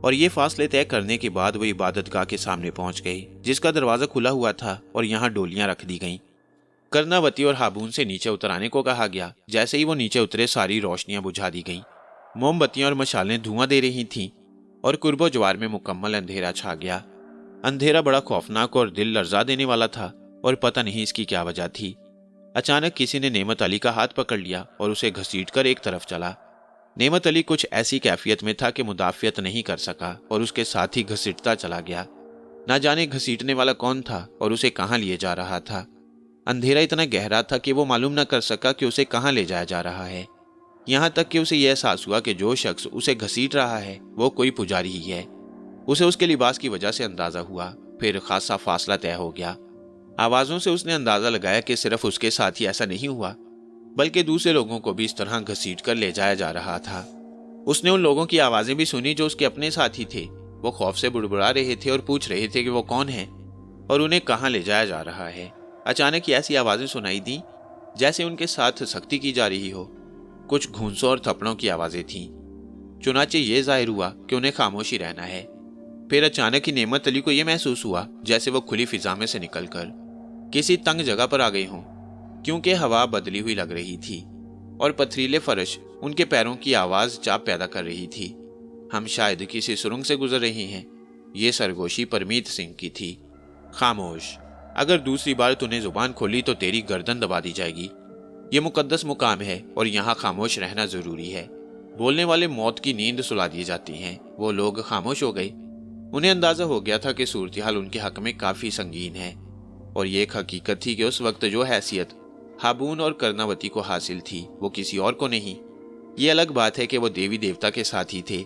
और ये फासले तय करने के बाद वो इबादतगाह के सामने पहुंच गए, जिसका दरवाजा खुला हुआ था और यहाँ डोलियां रख दी गईं। कर्नावती और हाबून से नीचे उतर आने को कहा गया। जैसे ही वो नीचे उतरे सारी रोशनियां बुझा दी गईं। मोमबत्तियां और मशालें धुआं दे रही थीं और कुर्बो जवार में मुकम्मल अंधेरा छा गया। अंधेरा बड़ा खौफनाक और दिल लर्जा देने वाला था और पता नहीं इसकी क्या वजह थी। अचानक किसी ने नेमत अली का हाथ पकड़ लिया और उसे घसीटकर एक तरफ चला। नेमत अली कुछ ऐसी कैफियत में था कि मुदाफियत नहीं कर सका और उसके साथ ही घसीटता चला गया। ना जाने घसीटने वाला कौन था और उसे कहाँ लिए जा रहा था। अंधेरा इतना गहरा था कि वो मालूम न कर सका कि उसे कहाँ ले जाया जा रहा है। यहाँ तक कि उसे यह एहसास हुआ कि जो शख्स उसे घसीट रहा है वो कोई पुजारी ही है। उसे उसके लिबास की वजह से अंदाजा हुआ। फिर खासा फासला तय हो गया। आवाजों से उसने अंदाजा लगाया कि सिर्फ उसके साथ ही ऐसा नहीं हुआ, बल्कि दूसरे लोगों को भी इस तरह घसीट कर ले जाया जा रहा था। उसने उन लोगों की आवाजें भी सुनी जो उसके अपने साथी थे। वो खौफ से बुड़बुड़ा रहे थे और पूछ रहे थे कि वो कौन है और उन्हें कहाँ ले जाया जा रहा है। अचानक ही ऐसी आवाजें सुनाई दी जैसे उनके साथ सख्ती की जा रही हो। कुछ घूंसों और थप्पड़ों की आवाजें थीं। चुनाचे ये जाहिर हुआ कि उन्हें खामोशी रहना है। फिर अचानक ही नेमत अली को यह महसूस हुआ जैसे वो खुली फिजा में से निकलकर किसी तंग जगह पर आ गई हों, क्योंकि हवा बदली हुई लग रही थी और पथरीले फर्श उनके पैरों की आवाज चाप पैदा कर रही थी। हम शायद किसी सुरंग से गुजर रहे हैं। ये सरगोशी परमीत सिंह की थी। खामोश, अगर दूसरी बार तूने जुबान खोली तो तेरी गर्दन दबा दी जाएगी। ये मुकद्दस मुकाम है और यहाँ खामोश रहना जरूरी है। बोलने वाले मौत की नींद सुला दी जाती हैं। वो लोग खामोश हो गए। उन्हें अंदाजा हो गया था कि सूरत-ए-हाल उनके हक में काफी संगीन है और ये एक हकीकत थी कि उस वक्त जो हैसियत हाबून और कर्नावती को हासिल थी वो किसी और को नहीं। ये अलग बात है कि वो देवी देवता के साथ ही थे,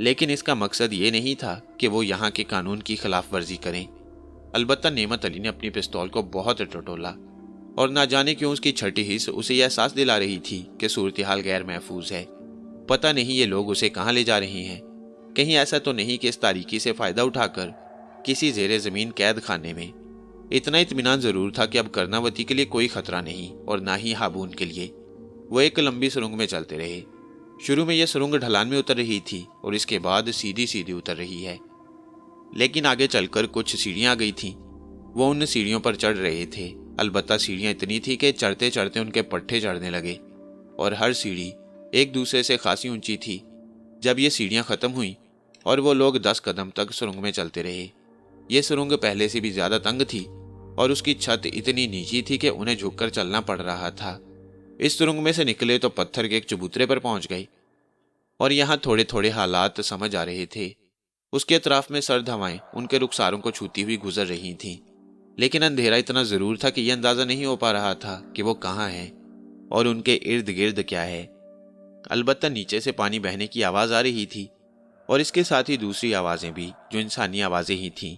लेकिन इसका मकसद ये नहीं था कि वो यहाँ के कानून की खिलाफ वर्जी करें। अलबत्ता नेमत अली ने अपनी पिस्तौल को बहुत टटोला और ना जाने क्यों उसकी छठी हिस्स उसे यह एहसास दिला रही थी कि सूरत-ए-हाल गैर महफूज है। पता नहीं ये लोग उसे कहाँ ले जा रहे हैं। कहीं ऐसा तो नहीं कि इस तारीकी से फायदा उठाकर किसी जेरे जमीन कैद खाने में। इतना इत्मीनान जरूर था कि अब कर्नावती के लिए कोई खतरा नहीं और ना ही हाबून के लिए। वो एक लंबी सुरंग में चलते रहे। शुरू में यह सुरंग ढलान में उतर रही थी और इसके बाद सीधी सीधी उतर रही है, लेकिन आगे चलकर कुछ सीढ़ियां आ गई थीं। वो उन सीढ़ियों पर चढ़ रहे थे। अलबत्ता सीढ़ियां इतनी थी कि चढ़ते चढ़ते उनके पट्टे चढ़ने लगे और हर सीढ़ी एक दूसरे से खासी ऊंची थी। जब ये सीढ़ियां खत्म हुई और वो लोग 10 कदम तक सुरंग में चलते रहे। ये सुरंग पहले से भी ज्यादा तंग थी और उसकी छत इतनी नीची थी कि उन्हें झुककर चलना पड़ रहा था। इस सुरंग में से निकले तो पत्थर के एक चबूतरे पर पहुंच गए और यहाँ थोड़े थोड़े हालात समझ आ रहे थे। उसके अतराफ में सर्द हवाएं उनके रुखसारों को छूती हुई गुजर रही थीं, लेकिन अंधेरा इतना जरूर था कि यह अंदाजा नहीं हो पा रहा था कि वो कहाँ हैं और उनके इर्द गिर्द क्या है। अलबत्ता नीचे से पानी बहने की आवाज आ रही थी और इसके साथ ही दूसरी आवाजें भी जो इंसानी आवाजें ही थीं।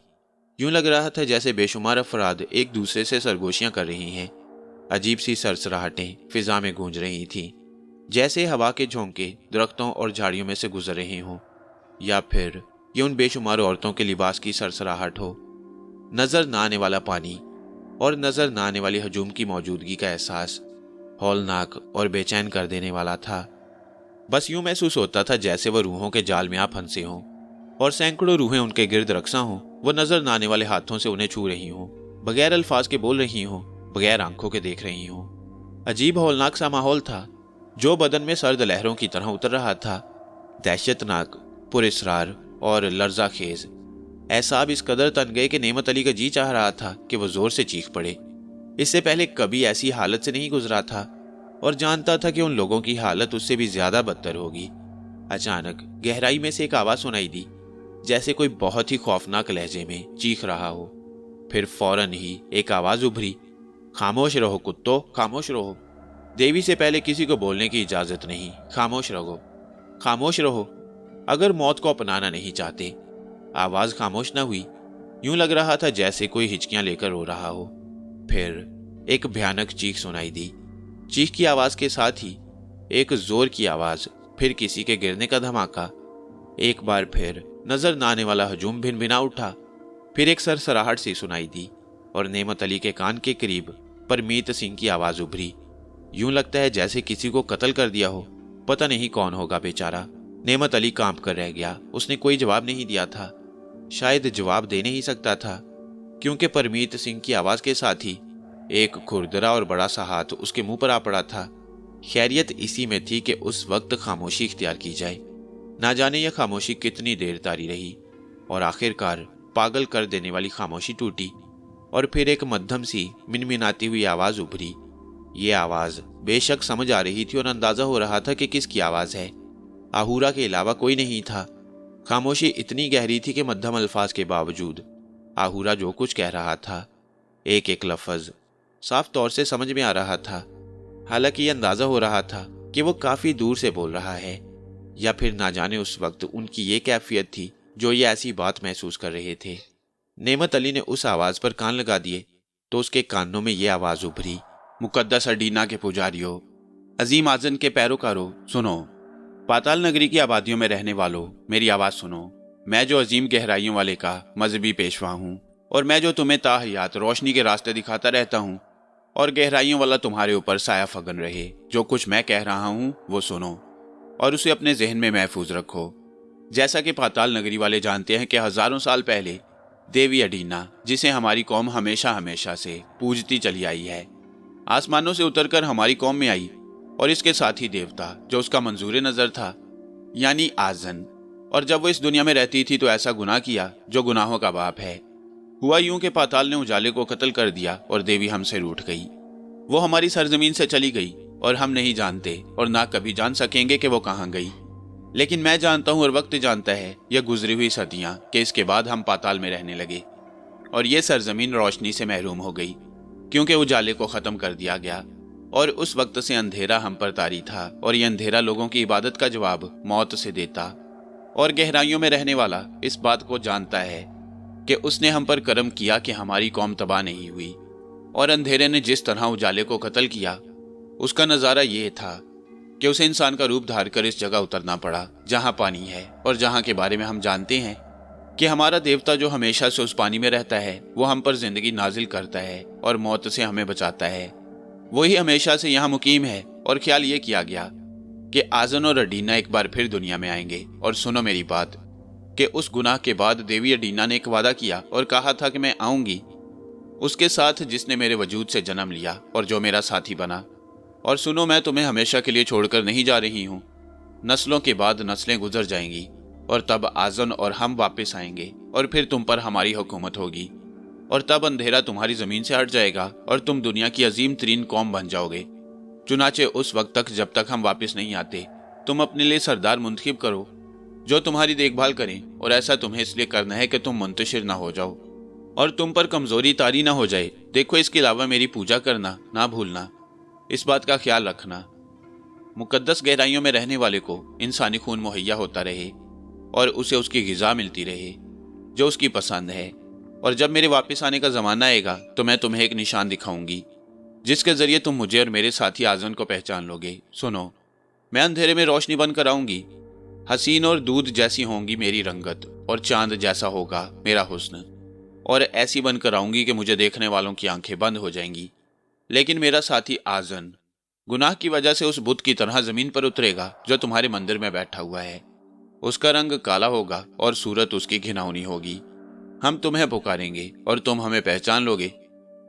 यूं लग रहा था जैसे बेशुमार अफराद एक दूसरे से सरगोशियां कर रही हैं। अजीब सी सरसराहटें फिजा में गूंज रही थीं, जैसे हवा के झोंके दरख्तों और झाड़ियों में से गुजर रहे हों, या फिर ये उन बेशुमार औरतों के लिबास की सरसराहट हो। नजर न आने वाला पानी और नजर न आने वाली हजूम की मौजूदगी का एहसास हौलनाक और बेचैन कर देने वाला था। बस यूं महसूस होता था जैसे वह रूहों के जाल में आ फंसे हों और सैकड़ों रूहें उनके गिर्द रक्सा हों। वह नजर न आने वाले हाथों से उन्हें छू रही हों, बगैर अल्फाज के बोल रही हों, बगैर आंखों के देख रही हों। अजीब हौलनाक सा माहौल था जो बदन में सर्द लहरों की तरह उतर रहा था। दहशतनाक, पुरस्रार और लर्जा खेज एहसाब इस कदर तन गए कि नेमत अली का जी चाह रहा था कि वो जोर से चीख पड़े। इससे पहले कभी ऐसी हालत से नहीं गुजरा था और जानता था कि उन लोगों की हालत उससे भी ज्यादा बदतर होगी। अचानक गहराई में से एक आवाज सुनाई दी, जैसे कोई बहुत ही खौफनाक लहजे में चीख रहा हो। फिर फौरन ही एक आवाज उभरी, खामोश रहो कुत्तो, खामोश रहो। देवी से पहले किसी को बोलने की इजाजत नहीं, खामोश रहो, खामोश रहो। अगर मौत को अपनाना नहीं चाहते। आवाज खामोश न हुई। यूं लग रहा था जैसे कोई हिचकियां लेकर रो रहा हो। फिर एक भयानक चीख सुनाई दी। चीख की आवाज के साथ ही एक जोर की आवाज, फिर किसी के गिरने का धमाका। एक बार फिर नजर न आने वाला हजूम भिनभिना उठा। फिर एक सरसराहट सी सुनाई दी और नेमत अली के कान के करीब परमीत सिंह की आवाज उभरी। यूं लगता है जैसे किसी को कत्ल कर दिया हो। पता नहीं कौन होगा बेचारा। नेमत अली कांप कर रह गया। उसने कोई जवाब नहीं दिया था, शायद जवाब दे नहीं सकता था, क्योंकि परमीत सिंह की आवाज के साथ ही एक खुरदरा और बड़ा सा हाथ उसके मुंह पर आ पड़ा था। खैरियत इसी में थी कि उस वक्त खामोशी इख्तियार की जाए। ना जाने यह खामोशी कितनी देर तारी रही और आखिरकार पागल कर देने वाली खामोशी टूटी और फिर एक मध्यम सी मिनमिनाती हुई आवाज उभरी। ये आवाज बेशक समझ आ रही थी और अंदाजा हो रहा था कि किसकी आवाज है। आहूरा के अलावा कोई नहीं था। खामोशी इतनी गहरी थी कि मध्यम अल्फाज के बावजूद आहूरा जो कुछ कह रहा था, एक एक लफ्ज साफ तौर से समझ में आ रहा था। हालांकि यह अंदाजा हो रहा था कि वो काफी दूर से बोल रहा है, या फिर ना जाने उस वक्त उनकी ये कैफियत थी जो ये ऐसी बात महसूस कर रहे थे। नेमत अली ने उस आवाज पर कान लगा दिए तो उसके कानों में ये आवाज उभरी, मुकद्दस अडीना के पुजारियों, अजीम आजन के पैरोकारों, सुनो। पाताल नगरी की आबादियों में रहने वालों, मेरी आवाज सुनो। मैं जो अजीम गहराइयों वाले का मजहबी पेशवा हूँ, और मैं जो तुम्हें ताहयात रोशनी के रास्ते दिखाता रहता हूँ, और गहराइयों वाला तुम्हारे ऊपर साया फगन रहे। जो कुछ मैं कह रहा हूँ वो सुनो और उसे अपने जहन में महफूज रखो। जैसा कि पाताल नगरी वाले जानते हैं कि हजारों साल पहले देवी अडीना, जिसे हमारी कौम हमेशा हमेशा से पूजती चली आई है, आसमानों से उतरकर हमारी कौम में आई, और इसके साथ ही देवता जो उसका मंजूर नजर था, यानी आजन। और जब वो इस दुनिया में रहती थी तो ऐसा गुनाह किया जो गुनाहों का बाप है। हुआ यूं कि पाताल ने उजाले को कत्ल कर दिया और देवी हमसे रूठ गई। वो हमारी सरजमीन से चली गई और हम नहीं जानते और ना कभी जान सकेंगे कि वो कहाँ गई। लेकिन मैं जानता हूँ और वक्त जानता है, यह गुजरी हुई सदियां, कि इसके बाद हम पाताल में रहने लगे और ये सरजमीन रोशनी से महरूम हो गई, क्योंकि उजाले को खत्म कर दिया गया। और उस वक्त से अंधेरा हम पर तारी था, और ये अंधेरा लोगों की इबादत का जवाब मौत से देता। और गहराइयों में रहने वाला इस बात को जानता है कि उसने हम पर करम किया कि हमारी कौम तबाह नहीं हुई। और अंधेरे ने जिस तरह उजाले को कत्ल किया, उसका नज़ारा ये था कि उसे इंसान का रूप धार कर इस जगह उतरना पड़ा जहाँ पानी है, और जहाँ के बारे में हम जानते हैं कि हमारा देवता जो हमेशा से उस पानी में रहता है, वो हम पर जिंदगी नाजिल करता है और मौत से हमें बचाता है। वही हमेशा से यहाँ मुकीम है। और ख्याल ये किया गया कि आजन और अडीना एक बार फिर दुनिया में आएंगे। और सुनो मेरी बात, कि उस गुनाह के बाद देवी अडीना ने एक वादा किया और कहा था कि मैं आऊंगी उसके साथ जिसने मेरे वजूद से जन्म लिया और जो मेरा साथी बना। और सुनो, मैं तुम्हें हमेशा के लिए छोड़कर नहीं जा रही हूँ। नस्लों के बाद नस्लें गुजर जाएंगी और तब आजन और हम वापस आएंगे और फिर तुम पर हमारी हुकूमत होगी, और तब अंधेरा तुम्हारी जमीन से हट जाएगा और तुम दुनिया की अजीम तरीन कौम बन जाओगे। चुनाचे उस वक्त तक, जब तक हम वापस नहीं आते, तुम अपने लिए सरदार मुंतखब करो जो तुम्हारी देखभाल करें, और ऐसा तुम्हें इसलिए करना है कि तुम मुंतशिर ना हो जाओ और तुम पर कमजोरी तारी ना हो जाए। देखो, इसके अलावा मेरी पूजा करना ना भूलना, इस बात का ख्याल रखना। मुकद्दस गहराइयों में रहने वाले को इंसानी खून मुहैया होता रहे और उसे उसकी ग़िज़ा मिलती रहे जो उसकी पसंद है। और जब मेरे वापस आने का ज़माना आएगा तो मैं तुम्हें एक निशान दिखाऊंगी जिसके ज़रिए तुम मुझे और मेरे साथी आज़म को पहचान लोगे। सुनो, मैं अंधेरे में रोशनी बनकर आऊंगी। हसीन और दूध जैसी होंगी मेरी रंगत, और चांद जैसा होगा मेरा हुस्न, और ऐसी बनकर आऊंगी कि मुझे देखने वालों की आंखें बंद हो जाएंगी। लेकिन मेरा साथी आजन गुनाह की वजह से उस बुत की तरह जमीन पर उतरेगा जो तुम्हारे मंदिर में बैठा हुआ है। उसका रंग काला होगा और सूरत उसकी घिनौनी होगी। हम तुम्हें पुकारेंगे और तुम हमें पहचान लोगे,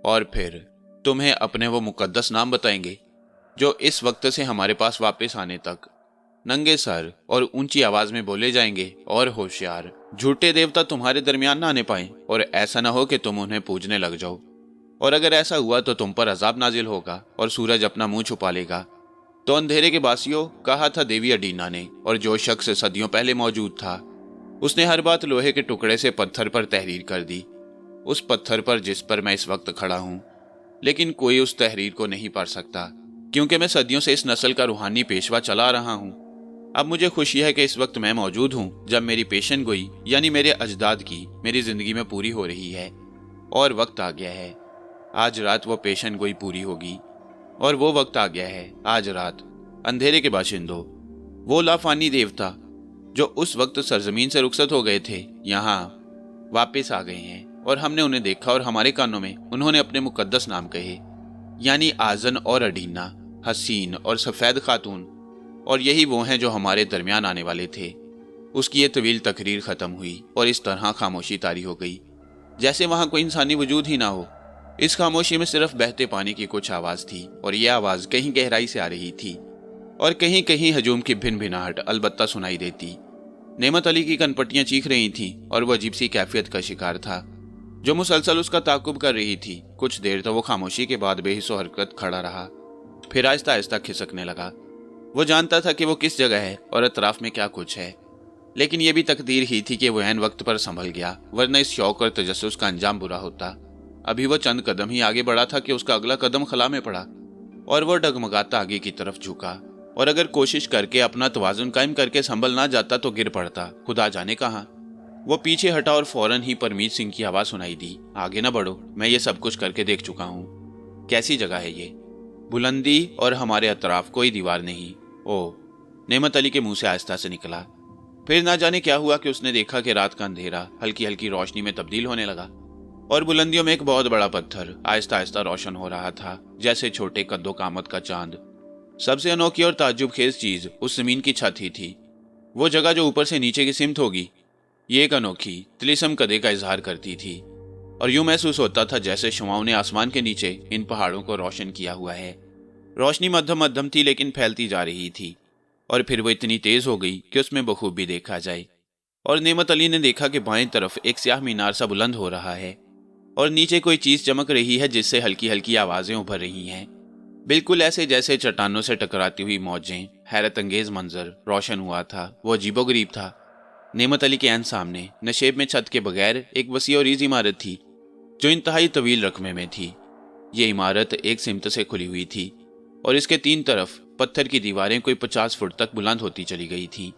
और फिर तुम्हें अपने वो मुकद्दस नाम बताएंगे जो इस वक्त से हमारे पास वापस आने तक नंगे सर और ऊंची आवाज में बोले जाएंगे। और होशियार, झूठे देवता तुम्हारे दरमियान ना आने पाए, और ऐसा ना हो कि तुम उन्हें पूजने लग जाओ। और अगर ऐसा हुआ तो तुम पर अजाब नाजिल होगा और सूरज अपना मुंह छुपा लेगा। तो अंधेरे के बासियों, कहा था देवी अडीना ने, और जो शख्स सदियों पहले मौजूद था उसने हर बात लोहे के टुकड़े से पत्थर पर तहरीर कर दी, उस पत्थर पर जिस पर मैं इस वक्त खड़ा हूं। लेकिन कोई उस तहरीर को नहीं पढ़ सकता, क्योंकि मैं सदियों से इस नस्ल का रूहानी पेशवा चला रहा हूं। अब मुझे खुशी है कि इस वक्त मैं मौजूद हूं जब मेरी पेशन गोई, यानी मेरे अजदाद की, मेरी जिंदगी में पूरी हो रही है। और वक्त आ गया है, आज रात वो पेशन गोई पूरी होगी, और वो वक्त आ गया है आज रात अंधेरे के बाशिंदों, वो लाफानी देवता जो उस वक्त सरजमीन से रुखसत हो गए थे, यहाँ वापस आ गए हैं और हमने उन्हें देखा और हमारे कानों में उन्होंने अपने मुकद्दस नाम कहे, यानी आजन और अडीना, हसीन और सफ़ेद खातून, और यही वो हैं जो हमारे दरमियान आने वाले थे। उसकी ये तवील तकरीर ख़त्म हुई और इस तरह खामोशी तारी हो गई जैसे वहाँ कोई इंसानी वजूद ही ना हो। इस खामोशी में सिर्फ बहते पानी की कुछ आवाज़ थी और यह आवाज़ कहीं गहराई से आ रही थी और कहीं कहीं हजूम की भिन भिनाहट अलबत्ता सुनाई देती। नेमत अली की कनपट्टियां चीख रही थीं और वह अजीब सी कैफियत का शिकार था जो मुसलसल उसका ताकुब कर रही थी। कुछ देर तक वो खामोशी के बाद बेहिस्सो हरकत खड़ा रहा, फिर आहिस्ता आहिस्ता खिसकने लगा। वो जानता था कि वो किस जगह है और अतराफ में क्या कुछ है, लेकिन यह भी तकदीर ही थी कि वो ऐन वक्त पर संभल गया, वरना इस शौक और तजस्सुस का अंजाम बुरा होता। अभी वो चंद कदम ही आगे बढ़ा था कि उसका अगला कदम खला में पड़ा और वो डगमगाता आगे की तरफ झुका, और अगर कोशिश करके अपना तवाजुन कायम करके संभल ना जाता तो गिर पड़ता, खुदा जाने कहाँ। वो पीछे हटा और फौरन ही परमीत सिंह की आवाज़ सुनाई दी, आगे ना बढ़ो, मैं ये सब कुछ करके देख चुका हूँ। कैसी जगह है ये? बुलंदी और हमारे अतराफ कोई दीवार नहीं। ओह, नेमत अली के मुंह से आहिस्ता से निकला। फिर ना जाने क्या हुआ कि उसने देखा कि रात का अंधेरा हल्की हल्की रोशनी में तब्दील होने लगा और बुलंदियों में एक बहुत बड़ा पत्थर आहिस्ता आहिस्ता रोशन हो रहा था, जैसे छोटे कद्दो कामत का चांद। सबसे अनोखी और ताज्जुब खेज चीज उस जमीन की छत ही थी। वो जगह जो ऊपर से नीचे की सिमत होगी, ये एक अनोखी तिलिस्म कदे का इजहार करती थी और यूं महसूस होता था जैसे शुमाओं ने आसमान के नीचे इन पहाड़ों को रोशन किया हुआ है। रोशनी मध्यम मध्यम थी लेकिन फैलती जा रही थी और फिर वो इतनी तेज हो गई कि उसमें बखूबी देखा जाए। और नेमत अली ने देखा कि बाएं तरफ एक स्याह मीनार सा बुलंद हो रहा है और नीचे कोई चीज चमक रही है जिससे हल्की हल्की आवाजें उभर रही हैं, बिल्कुल ऐसे जैसे चट्टानों से टकराती हुई मौजें। हैरत अंगेज मंजर रोशन हुआ था, वो अजीबोगरीब था। नेमत अली के ऐन सामने नशेब में छत के बगैर एक वसी और ईज इमारत थी जो इंतहाई तवील रकमे में थी। ये इमारत एक सिमत से खुली हुई थी और इसके तीन तरफ पत्थर की दीवारें कोई 50 फुट तक बुलंद होती चली गई थीं।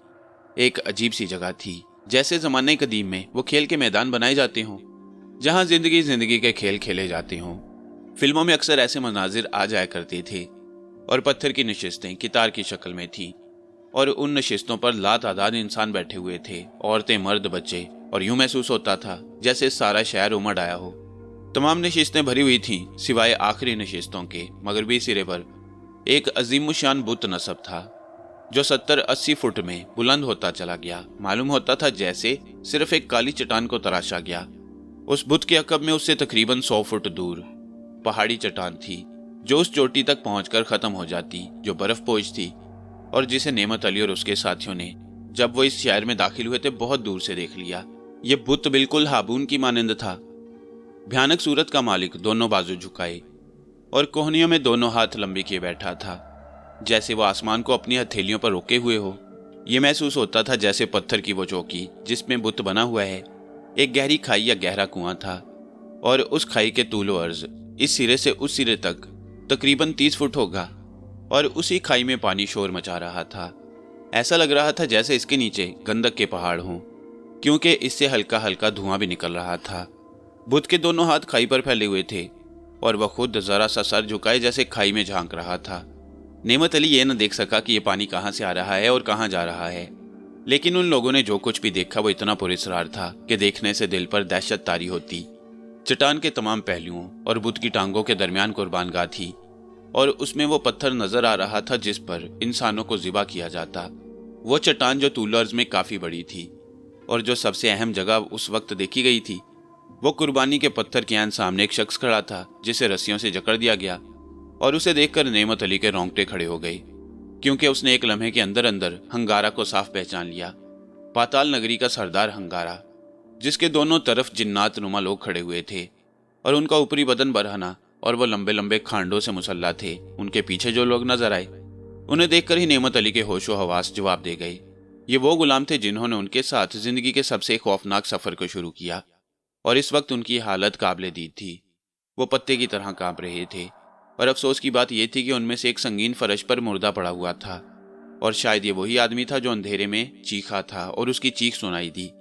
एक अजीब सी जगह थी, जैसे ज़माने कदीम में वो खेल के मैदान बनाए जाते हों जहां जिंदगी जिंदगी के खेल खेले जाते हों। फिल्मों में अक्सर ऐसे मनाजिर आ जाया करते थे और पत्थर की नशिस्तें कितार की शक्ल में थीं और उन नशिस्तों पर लातादाद इंसान बैठे हुए थे, औरतें, मर्द, बच्चे, और यूं महसूस होता था जैसे सारा शहर उमड़ आया हो। तमाम नशिस्तें भरी हुई थीं सिवाय आखिरी नशिस्तों के। मगरबी सिरे पर एक अजीमुशान बुत नस्ब था जो 70-80 फुट में बुलंद होता चला गया। मालूम होता था जैसे सिर्फ एक काली चट्टान को तराशा गया। उस बुत के अकब में उससे तकरीबन 100 फुट दूर पहाड़ी चट्टान थी जो उस चोटी तक पहुंचकर खत्म हो जाती, जो बर्फ पोश थी और जिसे नेमत अली और उसके साथियों ने जब वो इस शहर में दाखिल हुए थे बहुत दूर से देख लिया। ये बुत बिल्कुल हाबून की मानंद था। भयानक सूरत का मालिक दोनों बाजू झुकाए और कोहनियों में दोनों हाथ लंबे किए बैठा था, जैसे वो आसमान को अपनी हथेलियों पर रोके हुए हो। ये महसूस होता था जैसे पत्थर की वो चौकी जिसमें बुत बना हुआ है एक गहरी खाई या गहरा कुआं था और उस खाई के तूलो अर्ज इस सिरे से उस सिरे तक तकरीबन 30 फुट होगा और उसी खाई में पानी शोर मचा रहा था। ऐसा लग रहा था जैसे इसके नीचे गंधक के पहाड़ हों, क्योंकि इससे हल्का हल्का धुआं भी निकल रहा था। बुत के दोनों हाथ खाई पर फैले हुए थे और वह खुद जरा सा सर झुकाए जैसे खाई में झांक रहा था। नेमत अली ये न देख सका कि ये पानी कहाँ से आ रहा है और कहाँ जा रहा है, लेकिन उन लोगों ने जो कुछ भी देखा वो इतना पुरस्कार था कि देखने से दिल पर दहशत तारी होती। चट्टान के तमाम पहलुओं और बुत की टांगों के दरमियान कुर्बानगाह थी और उसमें वो पत्थर नजर आ रहा था जिस पर इंसानों को ज़िबा किया जाता। वो चट्टान जो तूल अर्ज में काफ़ी बड़ी थी और जो सबसे अहम जगह उस वक्त देखी गई थी, वो कुर्बानी के पत्थर के आन सामने एक शख्स खड़ा था जिसे रस्सियों से जकड़ दिया गया और उसे देखकर नेमत अली के रोंगटे खड़े हो गए, क्योंकि उसने एक लम्हे के अंदर अंदर हंगारा को साफ पहचान लिया। पाताल नगरी का सरदार हंगारा, जिसके दोनों तरफ जिन्नात नुमा लोग खड़े हुए थे और उनका ऊपरी बदन बरहना और वो लंबे लंबे खांडों से मुसल्ला थे। उनके पीछे जो लोग नजर आए उन्हें देखकर ही नेमत अली के होशो हवास जवाब दे गए। ये वो गुलाम थे जिन्होंने उनके साथ जिंदगी के सबसे खौफनाक सफर को शुरू किया और इस वक्त उनकी हालत काबिले दीद थी। वो पत्ते की तरह कांप रहे थे और अफसोस की बात यह थी कि उनमें से एक संगीन फर्श पर मुर्दा पड़ा हुआ था और शायद ये वही आदमी था जो अंधेरे में चीखा था और उसकी चीख सुनाई दी।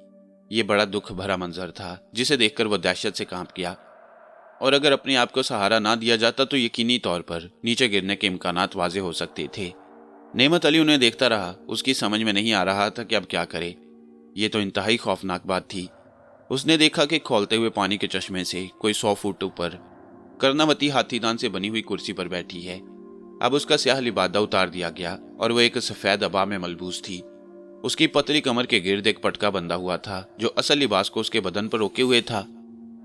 ये बड़ा दुख भरा मंजर था जिसे देखकर वो दहशत से कांप गया और अगर अपने आप को सहारा ना दिया जाता तो यकीनी तौर पर नीचे गिरने के इम्कानात वाजे हो सकते थे। नेमत अली उन्हें देखता रहा। उसकी समझ में नहीं आ रहा था कि अब क्या करे। ये तो इंतहाई खौफनाक बात थी। उसने देखा कि खौलते हुए पानी के चश्मे से कोई 100 फुट ऊपर कर्णावती हाथीदान से बनी हुई कुर्सी पर बैठी है। अब उसका स्याह लिबादा उतार दिया गया और वो एक सफेद अबा में मलबूस थी। उसकी पतली कमर के गिर्द एक पटका बंधा हुआ था जो असल लिबास को उसके बदन पर रोके हुए था।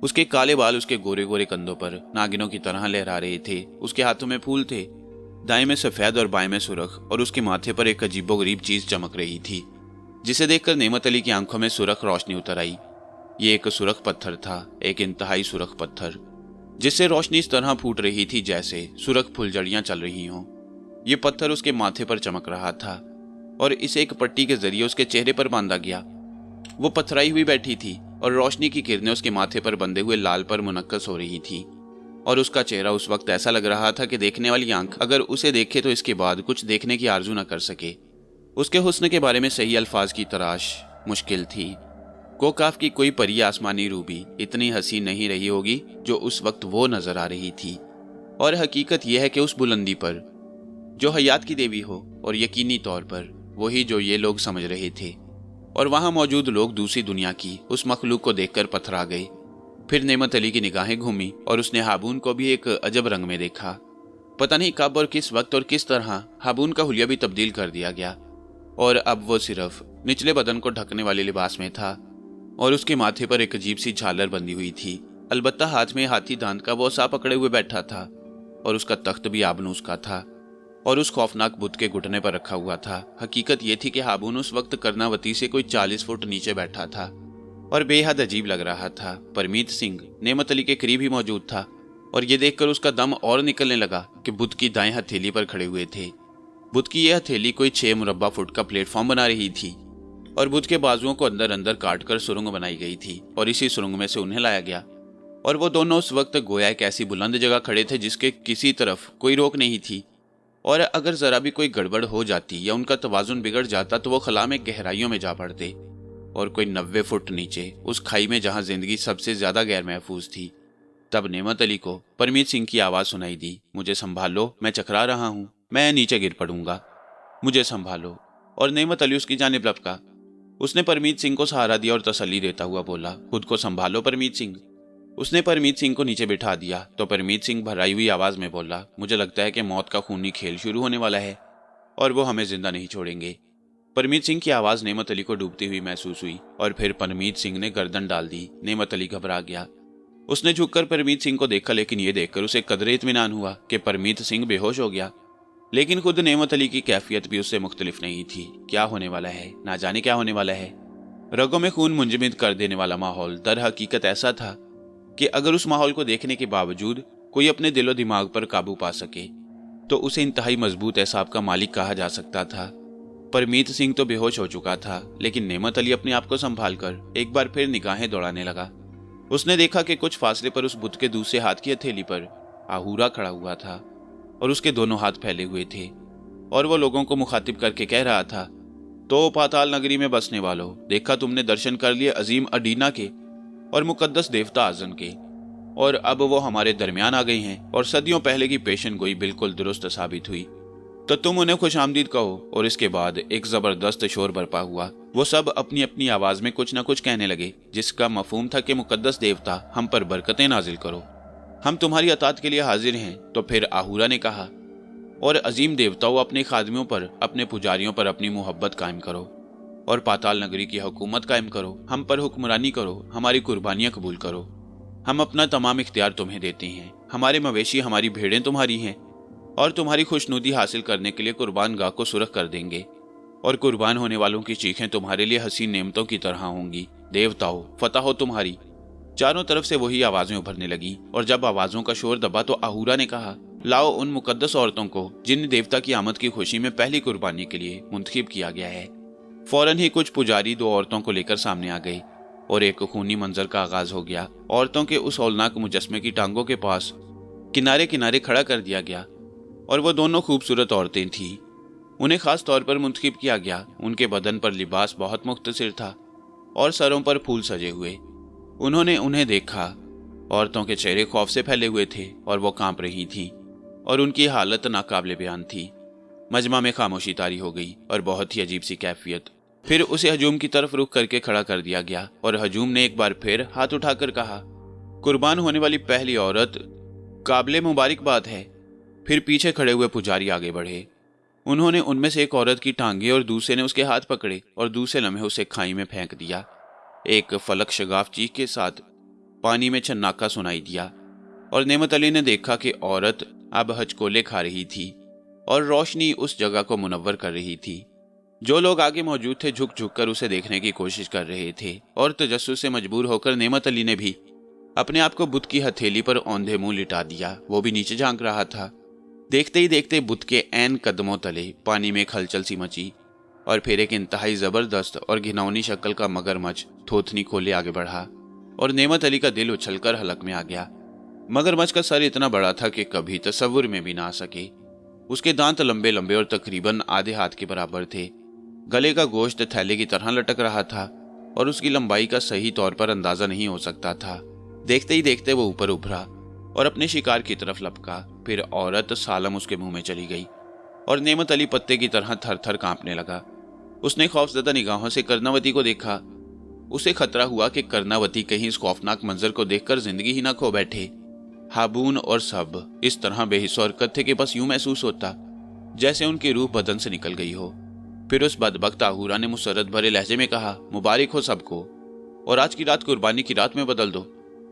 उसके काले बाल उसके गोरे गोरे कंधों पर नागिनों की तरह लहरा रहे थे। उसके हाथों में फूल थे, दाएं में सफेद और बाएं में सुर्ख, और उसके माथे पर एक अजीबोगरीब चीज चमक रही थी जिसे देखकर नेमत अली की आंखों में सुर्ख रोशनी उतर आई। ये एक सुर्ख पत्थर था, एक इंतहाई सुर्ख पत्थर जिससे रोशनी इस तरह फूट रही थी जैसे सुर्ख फुलझड़ियां चल रही हों। ये पत्थर उसके माथे पर चमक रहा था और इसे एक पट्टी के जरिए उसके चेहरे पर बांधा गया। वो पथराई हुई बैठी थी और रोशनी की किरणें उसके माथे पर बंधे हुए लाल पर मुनक्कस हो रही थी, और उसका चेहरा उस वक्त ऐसा लग रहा था कि देखने वाली आंख अगर उसे देखे तो इसके बाद कुछ देखने की आरजू न कर सके। उसके हुस्न के बारे में सही अल्फाज की तलाश मुश्किल थी। कोकाफ की कोई परी आसमानी रूबी इतनी हसीन नहीं रही होगी जो उस वक्त वो नजर आ रही थी, और हकीकत यह है कि उस बुलंदी पर जो हयात की देवी हो, और यकीनी तौर पर वही जो ये लोग समझ रहे थे, और वहां मौजूद लोग दूसरी दुनिया की उस मखलूक को देखकर पथरा गए। फिर नेमत अली की निगाहें घूमी और उसने हाबून को भी एक अजब रंग में देखा। पता नहीं कब और किस वक्त और किस तरह हाबून का हुलिया भी तब्दील कर दिया गया, और अब वो सिर्फ निचले बदन को ढकने वाले लिबास में था, और उसके माथे पर एक अजीब सी झालर बंधी हुई थी। अलबत्ता हाथ में हाथी दांत का वो सा पकड़े हुए बैठा था, और उसका तख्त भी आबनूस का था और उस खौफनाक बुत के घुटने पर रखा हुआ था। हकीकत ये थी कि हाबून उस वक्त कर्णावती से कोई 40 फुट नीचे बैठा था और बेहद अजीब लग रहा था। परमीत सिंह नेमत अली के करीब ही मौजूद था, और ये देखकर उसका दम और निकलने लगा कि बुत की दाएं हथेली पर खड़े हुए थे। बुत की यह हथेली कोई 6 मुरब्बा फुट का प्लेटफॉर्म बना रही थी, और बुत के बाजुओं को अंदर अंदर काट कर सुरंग बनाई गई थी, और इसी सुरंग में से उन्हें लाया गया। और वो दोनों उस वक्त गोया एक ऐसी बुलंद जगह खड़े थे जिसके किसी तरफ कोई रोक नहीं थी, और अगर जरा भी कोई गड़बड़ हो जाती या उनका तवाजुन बिगड़ जाता तो वो खला में गहराइयों में जा पड़ते, और कोई 90 फुट नीचे उस खाई में जहां जिंदगी सबसे ज्यादा गैर महफूज थी। तब नेमत अली को परमीत सिंह की आवाज सुनाई दी, मुझे संभालो, मैं चकरा रहा हूं, मैं नीचे गिर पड़ूंगा, मुझे संभालो। और नेमत अली उसकी जानिब लपका। उसने परमीत सिंह को सहारा दिया और तसल्ली देता हुआ बोला, खुद को संभालो परमीत सिंह। उसने परमीत सिंह को नीचे बिठा दिया तो परमीत सिंह भराई हुई आवाज में बोला, मुझे लगता है कि मौत का खूनी खेल शुरू होने वाला है और वो हमें जिंदा नहीं छोड़ेंगे। परमीत सिंह की आवाज नेमत अली को डूबती हुई महसूस हुई, और फिर परमीत सिंह ने गर्दन डाल दी। नेमत अली घबरा गया। उसने झुककर परमीत सिंह को देखा, लेकिन ये देखकर उसे कदरे इत्मीनान हुआ कि परमीत सिंह बेहोश हो गया। लेकिन खुद नेमत अली की कैफियत भी उससे मुख्तलिफ नहीं थी। क्या होने वाला है, ना जाने क्या होने वाला है। रगों में खून मुंजमद कर देने वाला माहौल दर हकीकत ऐसा था कि अगर उस माहौल को देखने के बावजूद कोई अपने दिलो दिमाग पर काबू पा सके तो उसे इंतहाई मजबूत एहसाब का मालिक कहा जा सकता था। परमीत सिंह तो बेहोश हो चुका था, लेकिन नेमत अली अपने आप को संभाल कर एक बार फिर निगाहें दौड़ाने लगा। उसने देखा कि कुछ फासले पर उस बुत के दूसरे हाथ की हथेली पर आहूरा खड़ा हुआ था और उसके दोनों हाथ फैले हुए थे, और वो लोगों को मुखातिब करके कह रहा था, तो पाताल नगरी में बसने वालों, देखा तुमने दर्शन कर लिए अजीम अडीना के और मुकद्दस देवता आजन के, और अब वो हमारे दरमियान आ गई हैं और सदियों पहले की पेशन गोई बिल्कुल दुरुस्त साबित हुई, तो तुम उन्हें खुशामदीद कहो। और इसके बाद एक जबरदस्त शोर बरपा हुआ। वो सब अपनी अपनी आवाज में कुछ न कुछ कहने लगे, जिसका मफहूम था कि मुकद्दस देवता हम पर बरकतें नाजिल करो, हम तुम्हारी अतात के लिए हाजिर हैं। तो फिर आहूरा ने कहा, और अजीम देवताओं, अपने खादमियों पर, अपने पुजारियों पर अपनी मोहब्बत कायम करो और पाताल नगरी की हुकूमत कायम करो, हम पर हुक्मरानी करो, हमारी कुर्बानियां कबूल करो, हम अपना तमाम इख्तियार तुम्हें देते हैं, हमारे मवेशी हमारी भेड़ें तुम्हारी हैं, और तुम्हारी खुशनुदी हासिल करने के लिए कुर्बान गाह को सुरख कर देंगे, और कुर्बान होने वालों की चीखें तुम्हारे लिए हसीन नेमतों की तरह होंगी। देवताओं, फतह हो तुम्हारी। चारों तरफ से वही आवाजें उभरने लगी, और जब आवाजों का शोर दबा तो आहूरा ने कहा, लाओ उन मुकद्दस औरतों को जिन्हें देवता की आमद की खुशी में पहली कुर्बानी के लिए मुंतखिब किया गया है। फौरन ही कुछ पुजारी 2 औरतों को लेकर सामने आ गए और एक खूनी मंजर का आगाज हो गया। औरतों के उस हौलनाक मुजस्मे की टांगों के पास किनारे किनारे खड़ा कर दिया गया, और वो दोनों खूबसूरत औरतें थीं। उन्हें खास तौर पर मुंतखिब किया गया। उनके बदन पर लिबास बहुत मुख्तसिर था और सरों पर फूल सजे हुए। उन्होंने उन्हें देखा। औरतों के चेहरे खौफ से फैले हुए थे और वो कांप रही थीं, और उनकी हालत नाकाबिले बयान थी। मजमा में खामोशी तारी हो गई और बहुत ही अजीब सी कैफियत। फिर उसे हजूम की तरफ रुख करके खड़ा कर दिया गया और हजूम ने एक बार फिर हाथ उठाकर कहा, कुर्बान होने वाली पहली औरत, काबिले मुबारकबाद है। फिर पीछे खड़े हुए पुजारी आगे बढ़े। उन्होंने उनमें से एक औरत की टांगे और दूसरे ने उसके हाथ पकड़े और दूसरे लम्हे उसे खाई में फेंक दिया। एक फलक शगाफ चीख के साथ पानी में छन्नाका सुनाई दिया और नेमत अली ने देखा कि औरत अब हचकोले खा रही थी और रोशनी उस जगह को मुनव्वर कर रही थी। जो लोग आगे मौजूद थे झुक झुक कर उसे देखने की कोशिश कर रहे थे और तजस्सुस से मजबूर होकर नेमत अली ने भी अपने आप को बुत की हथेली पर औंधे मुंह लिटा दिया। वो भी नीचे झांक रहा था। देखते ही देखते बुत के ऐन कदमों तले पानी में एक हलचल सी मची और फिर एक इंतहाई जबरदस्त और घिनौनी शक्ल का मगरमच्छ थोथनी खोले आगे बढ़ा और नेमत अली का दिल उछलकर हलक में आ गया। मगरमच्छ का सर इतना बड़ा था कि कभी तसव्वुर में भी ना आ सके। उसके दांत लंबे लंबे और तकरीबन आधे हाथ के बराबर थे। गले का गोश्त थैले की तरह लटक रहा था और उसकी लंबाई का सही तौर पर अंदाजा नहीं हो सकता था। देखते ही देखते वो ऊपर उभरा और अपने शिकार की तरफ लपका। फिर औरत सालम उसके मुंह में चली गई और नेमत अली पत्ते की तरह थर थर कांपने लगा। उसने खौफजदा निगाहों से कर्णावती को देखा। उसे खतरा हुआ कि कर्णावती कहीं इस खौफनाक मंजर को देखकर जिंदगी ही न खो बैठे। हाबून और सब इस तरह बेहिस्स हरकत थे कि बस यूं महसूस होता जैसे उनकी रूह बदन से निकल गई हो। फिर उस बदबख्त आहूरा ने मुसर्रत भरे लहजे में कहा, मुबारक हो सबको, और आज की रात कुर्बानी की रात में बदल दो,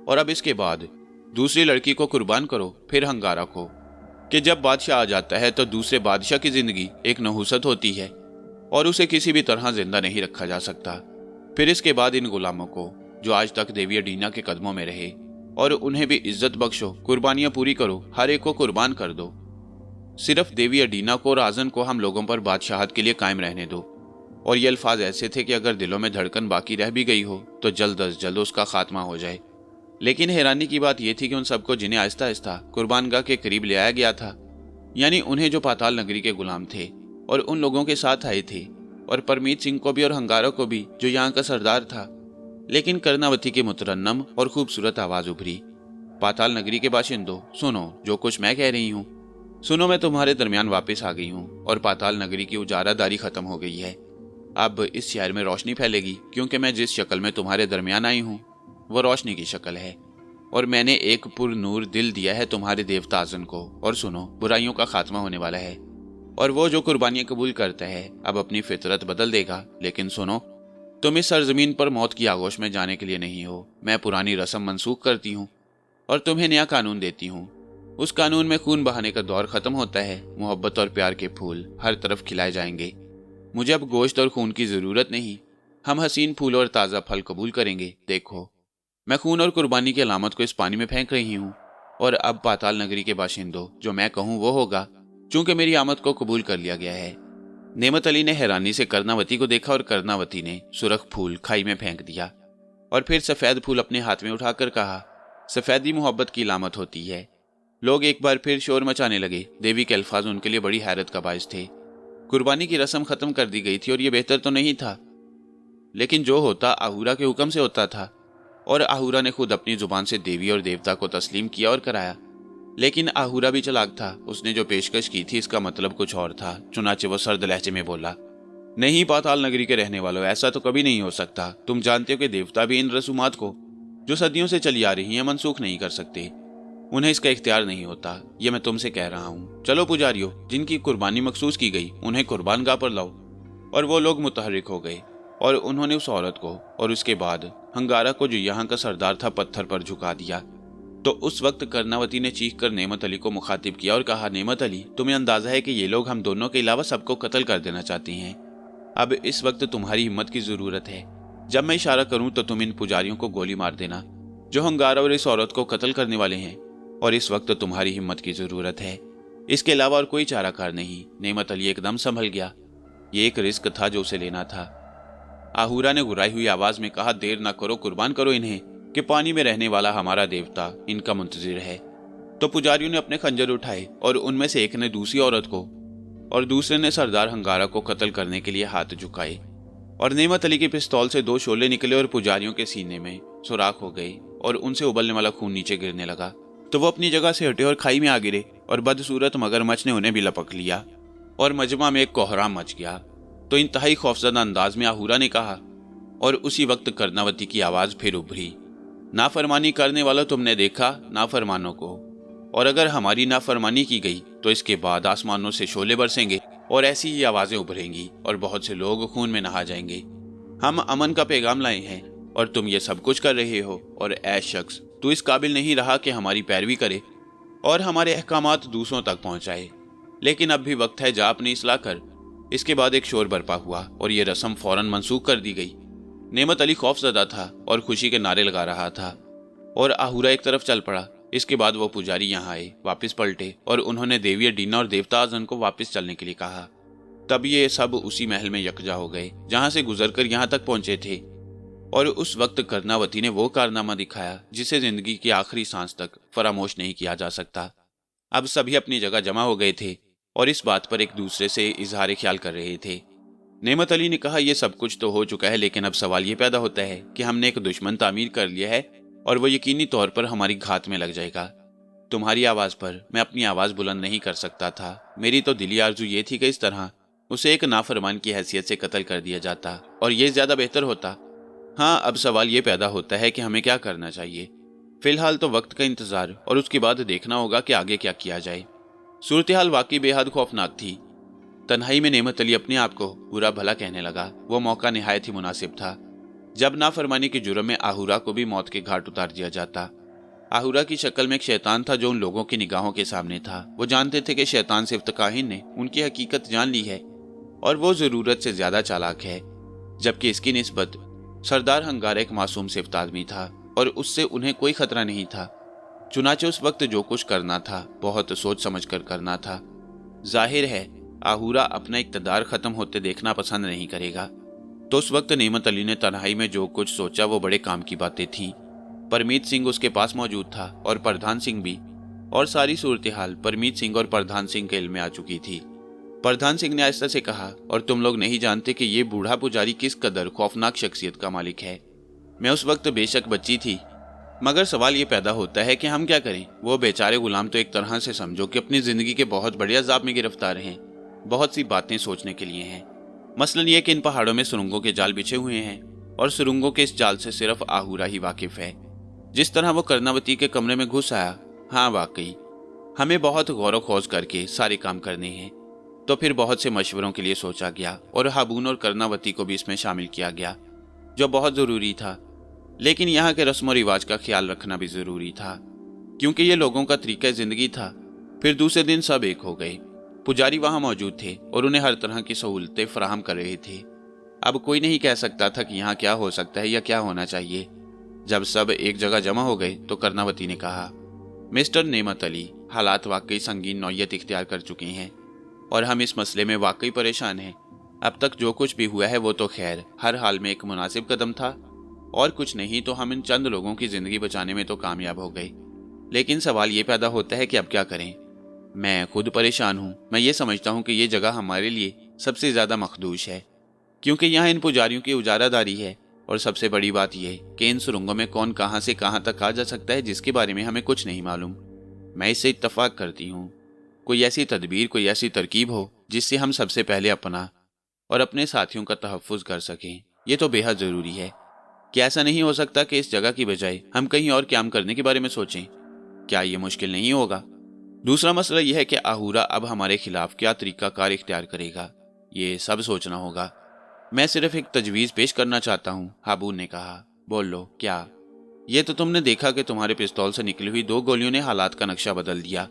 और अब इसके बाद दूसरी लड़की को कुर्बान करो, फिर हंगारा को, कि जब बादशाह आ जाता है तो दूसरे बादशाह की जिंदगी एक नहुसत होती है और उसे किसी भी तरह जिंदा नहीं रखा जा सकता। फिर इसके बाद इन गुलामों को जो आज तक देवी अडीना के कदमों में रहे और उन्हें भी इज्जत बख्शो, कुर्बानियां पूरी करो, हर एक को कुर्बान कर दो। सिर्फ देवी अडीना को और आजन को हम लोगों पर बादशाहत के लिए कायम रहने दो। और ये अल्फाज ऐसे थे कि अगर दिलों में धड़कन बाकी रह भी गई हो तो जल्द अज जल्द उसका खात्मा हो जाए। लेकिन हैरानी की बात यह थी कि उन सबको जिन्हें आहिस्ता आहिस्ता कुर्बानगाह के करीब ले आया गया था, यानी उन्हें जो पाताल नगरी के गुलाम थे और उन लोगों के साथ आए थे, और परमीत सिंह को भी और हंगारा को भी जो यहाँ का सरदार था, लेकिन कर्णावती की मुतरन्नम और खूबसूरत आवाज उभरी, पाताल नगरी के बाशिंदों, सुनो जो कुछ मैं कह रही हूँ। सुनो, मैं तुम्हारे दरमियान वापस आ गई हूँ और पाताल नगरी की उजारादारी खत्म हो गई है। अब इस शहर में रोशनी फैलेगी, क्योंकि मैं जिस शक्ल में तुम्हारे दरमियान आई हूँ वो रोशनी की शक्ल है, और मैंने एक पुर नूर दिल दिया है तुम्हारे देवता आजन को। और सुनो, बुराइयों का खात्मा होने वाला है और वो जो कुर्बानियां कबूल करता है अब अपनी फितरत बदल देगा। लेकिन सुनो, तुम इस सरजमीन पर मौत की आगोश में जाने के लिए नहीं हो। मैं पुरानी रस्म मनसूख करती हूँ और तुम्हें नया कानून देती हूँ। उस कानून में खून बहाने का दौर खत्म होता है। मोहब्बत और प्यार के फूल हर तरफ खिलाए जाएंगे। मुझे अब गोश्त और खून की जरूरत नहीं। हम हसीन फूल और ताज़ा फल कबूल करेंगे। देखो, मैं खून और कुर्बानी की अलामत को इस पानी में फेंक रही हूँ, और अब पाताल नगरी के बाशिंदों, जो मैं कहूँ वो होगा, चूंकि मेरी आमद को कबूल कर लिया गया है। नेमत अली ने हैरानी से कर्णावती को देखा और कर्णावती ने सुरख फूल खाई में फेंक दिया और फिर सफेद फूल अपने हाथ में उठाकर कहा, सफेदी मोहब्बत की अलामत होती है। लोग एक बार फिर शोर मचाने लगे। देवी के अल्फाज उनके लिए बड़ी हैरत का बाइस थे। कुर्बानी की रस्म खत्म कर दी गई थी और ये बेहतर तो नहीं था, लेकिन जो होता आहूरा के हुक्म से होता था, और आहूरा ने खुद अपनी जुबान से देवी और देवता को तस्लीम किया और कराया। लेकिन आहूरा भी चालाक था। उसने जो पेशकश की थी इसका मतलब कुछ और था। चुनाचे वो सर्द लहजे में बोला, नहीं पाताल नगरी के रहने वालों, ऐसा तो कभी नहीं हो सकता। तुम जानते हो कि देवता भी इन रसूमात को जो सदियों से चली आ रही हैं मनसूख नहीं कर सकते। उन्हें इसका इख्तियार नहीं होता। ये मैं तुमसे कह रहा हूँ। चलो पुजारियों, जिनकी कुर्बानी मखसूस की गई उन्हें कुर्बानगाह पर लाओ। और वो लोग मुतहर्रिक हो गए और उन्होंने उस औरत को और उसके बाद हंगारा को, जो यहाँ का सरदार था, पत्थर पर झुका दिया। तो उस वक्त कर्णावती ने चीख कर नेमत अली को मुखातिब किया और कहा, नेमत अली, तुम्हें अंदाजा है कि ये लोग हम दोनों के अलावा सबको कत्ल कर देना चाहते हैं। अब इस वक्त तुम्हारी हिम्मत की जरूरत है। जब मैं इशारा करूं तो तुम इन पुजारियों को गोली मार देना जो हंगारा और इस औरत को कत्ल करने वाले हैं, और इस वक्त तुम्हारी हिम्मत की जरूरत है। इसके अलावा और कोई चाराकार नहीं। नेमत अली एकदम संभल गया। ये एक रिस्क था जो उसे लेना था। आहूरा ने गुर्राई हुई आवाज में कहा, देर ना करो, कुर्बान करो इन्हें, कि पानी में रहने वाला हमारा देवता इनका मुंतजिर है। तो पुजारियों ने अपने खंजर उठाए और उनमें से एक ने दूसरी औरत को और दूसरे ने सरदार हंगारा को कत्ल करने के लिए हाथ झुकाए, और नेमत अली की पिस्तौल से 2 शोले निकले और पुजारियों के सीने में सुराख हो गए और उनसे उबलने वाला खून नीचे गिरने लगा। तो वो अपनी जगह से हटे और खाई में आ गिरे और बदसूरत मगरमच्छ ने उन्हें भी लपक लिया। और मजमा में एक कोहराम मच गया। तो इंतहाई खौफजदा अंदाज में आहूरा ने कहा, और उसी वक्त कर्णावती की आवाज फिर उभरी, नाफरमानी करने वालों, तुमने देखा नाफरमानों को, और अगर हमारी नाफरमानी की गई तो इसके बाद आसमानों से शोले बरसेंगे और ऐसी ही आवाजें उभरेंगी और बहुत से लोग खून में नहा जाएंगे। हम अमन का पैगाम लाए हैं और तुम ये सब कुछ कर रहे हो, और ऐ शख्स, तू इस काबिल नहीं रहा कि हमारी पैरवी करे और हमारे अहकामात दूसरों तक पहुंचाए, लेकिन अब भी वक्त है, जा अपनी इस्लाह कर। इसके बाद एक शोर बरपा हुआ और ये रस्म फौरन मनसूख कर दी गई। नेमत अली खौफजदा था और खुशी के नारे लगा रहा था, और आहूरा एक तरफ चल पड़ा। इसके बाद वो पुजारी यहाँ आए, वापस पलटे और उन्होंने देवी डीना और देवता आजन को वापस चलने के लिए कहा। तब ये सब उसी महल में यकजा हो गए जहां से गुजरकर यहाँ तक पहुंचे थे, और उस वक्त कर्णावती ने वो कारनामा दिखाया जिसे जिंदगी की आखिरी सांस तक फरामोश नहीं किया जा सकता। अब सभी अपनी जगह जमा हो गए थे और इस बात पर एक दूसरे से इजहार ख्याल कर रहे थे। नेमत अली ने कहा, यह सब कुछ तो हो चुका है, लेकिन अब सवाल ये पैदा होता है कि हमने एक दुश्मन तामीर कर लिया है और वो यकीनी तौर पर हमारी घात में लग जाएगा। तुम्हारी आवाज पर मैं अपनी आवाज बुलंद नहीं कर सकता था। मेरी तो दिली आरजू ये थी कि इस तरह उसे एक नाफरमान की हैसियत से कत्ल कर दिया जाता और ये ज्यादा बेहतर होता। हाँ, अब सवाल ये पैदा होता है कि हमें क्या करना चाहिए। फिलहाल तो वक्त का इंतजार और उसके बाद देखना होगा कि आगे क्या किया जाए। सूरत हाल वाकई बेहद खौफनाक थी। तन्हाई में नेमत अली अपने आप को बुरा भला कहने लगा। वो मौका निहायत ही मुनासिब था जब नाफरमानी के जुर्म में आहूरा को भी मौत के घाट उतार दिया जाता। आहूरा की शक्ल में एक शैतान था जो उन लोगों की निगाहों के सामने था। वो जानते थे कि शैतान सिफ्तकाहिन ने उनकी हकीकत जान ली है और वो जरूरत से ज्यादा चालाक है, जबकि इसकी निस्बत सरदार हंगारा एक मासूम सिफ्त आदमी था और उससे उन्हें कोई खतरा नहीं था। चुनाचे उस वक्त जो कुछ करना था बहुत सोच समझ कर करना था। जाहिर है आहूरा अपना इक़्तिदार खत्म होते देखना पसंद नहीं करेगा। तो उस वक्त नेमत अली ने तन्हाई में जो कुछ सोचा वो बड़े काम की बातें थीं। परमीत सिंह उसके पास मौजूद था और प्रधान सिंह भी, और सारी सूरत हाल परमीत सिंह और प्रधान सिंह के इल्म में आ चुकी थी। प्रधान सिंह ने आहिस्ता से कहा, और तुम लोग नहीं जानते कि ये बूढ़ा पुजारी किस कदर खौफनाक शख्सियत का मालिक है। मैं उस वक्त बेशक बच्ची थी, मगर सवाल ये पैदा होता है कि हम क्या करें। वो बेचारे गुलाम तो एक तरह से समझो कि अपनी जिंदगी के बहुत बड़े अजाब में गिरफ्तार हैं। बहुत सी बातें सोचने के लिए हैं। मसलन ये कि इन पहाड़ों में सुरंगों के जाल बिछे हुए हैं और सुरंगों के इस जाल से सिर्फ आहूरा ही वाकिफ है। जिस तरह वो कर्णावती के कमरे में घुस आया, हाँ वाकई हमें बहुत गौर खोज करके सारे काम करने हैं। तो फिर बहुत से मशवरों के लिए सोचा गया और हाबून और कर्णावती को भी इसमें शामिल किया गया, जो बहुत ज़रूरी था। लेकिन यहाँ के रस्म और रिवाज का ख्याल रखना भी ज़रूरी था, क्योंकि ये लोगों का तरीका ज़िंदगी था। फिर दूसरे दिन सब एक हो गए। पुजारी वहाँ मौजूद थे और उन्हें हर तरह की सहूलतें फराहम कर रहे थे। अब कोई नहीं कह सकता था कि यहाँ क्या हो सकता है या क्या होना चाहिए। जब सब एक जगह जमा हो गए तो कर्णावती ने कहा, मिस्टर नेमत अली, हालात वाकई संगीन नौयत इख्तियार कर चुके हैं और हम इस मसले में वाकई परेशान हैं। अब तक जो कुछ भी हुआ है वो तो खैर हर हाल में एक मुनासिब कदम था, और कुछ नहीं तो हम इन चंद लोगों की जिंदगी बचाने में तो कामयाब हो गए। लेकिन सवाल ये पैदा होता है कि अब क्या करें। मैं खुद परेशान हूँ। मैं ये समझता हूँ कि ये जगह हमारे लिए सबसे ज़्यादा मखदूश है, क्योंकि यहाँ इन पुजारियों की उजारादारी है, और सबसे बड़ी बात यह कि इन सुरंगों में कौन कहाँ से कहाँ तक आ जा सकता है जिसके बारे में हमें कुछ नहीं मालूम। मैं इससे इत्तफाक करती हूँ कोई ऐसी तदबीर, कोई ऐसी तरकीब हो जिससे हम सबसे पहले अपना और अपने साथियों का तहफ़्फ़ुज़ कर सकें। ये तो बेहद ज़रूरी है। क्या ऐसा नहीं हो सकता कि इस जगह की बजाय हम कहीं और क़याम करने के बारे में सोचें? क्या ये मुश्किल नहीं होगा? दूसरा मसला यह है कि आहूरा अब हमारे खिलाफ क्या तरीक़ाकार इख्तियार करेगा, ये सब सोचना होगा। मैं सिर्फ एक तजवीज़ पेश करना चाहता हूँ, हाबून ने कहा। बोल लो। क्या? ये तो तुमने देखा कि तुम्हारे पिस्तौल से निकली हुई 2 गोलियों ने हालात का नक्शा बदल दिया,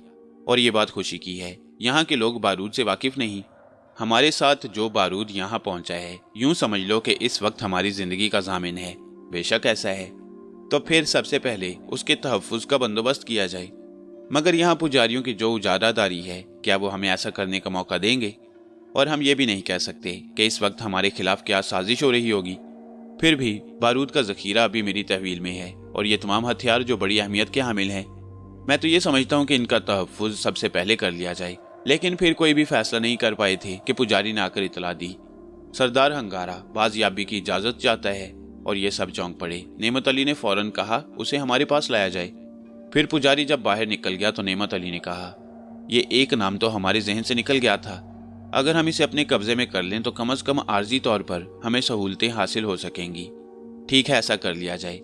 और ये बात खुशी की है। यहाँ के लोग बारूद से वाकिफ़ नहीं। हमारे साथ जो बारूद यहाँ पहुँचा है, यूँ समझ लो कि इस वक्त हमारी ज़िंदगी का ज़ामिन है। बेशक ऐसा है, तो फिर सबसे पहले उसके तहफ़्फ़ुज़ का बंदोबस्त किया जाए। मगर यहाँ पुजारियों की जो उजारादारी है, क्या वो हमें ऐसा करने का मौका देंगे? और हम ये भी नहीं कह सकते कि इस वक्त हमारे खिलाफ क्या साजिश हो रही होगी। फिर भी बारूद का ज़ख़ीरा अभी मेरी तहवील में है, और ये तमाम हथियार जो बड़ी अहमियत के हामिल हैं। मैं तो ये समझता हूँ कि इनका तहफ़्फ़ुज़ सबसे पहले कर लिया जाए। लेकिन फिर कोई भी फैसला नहीं कर पाए थे कि पुजारी ने आकर इतला दी, सरदार हंगारा बाजियाबी की इजाज़त चाहता है, और ये सब चौंक पड़े। नेमत अली ने फौरन कहा, उसे हमारे पास लाया जाए। फिर पुजारी जब बाहर निकल गया तो नेमत अली ने कहा, ये एक नाम तो हमारे जहन से निकल गया था। अगर हम इसे अपने कब्जे में कर लें तो कम से कम आर्जी तौर पर हमें सहूलतें हासिल हो सकेंगी। ठीक है, ऐसा कर लिया जाए।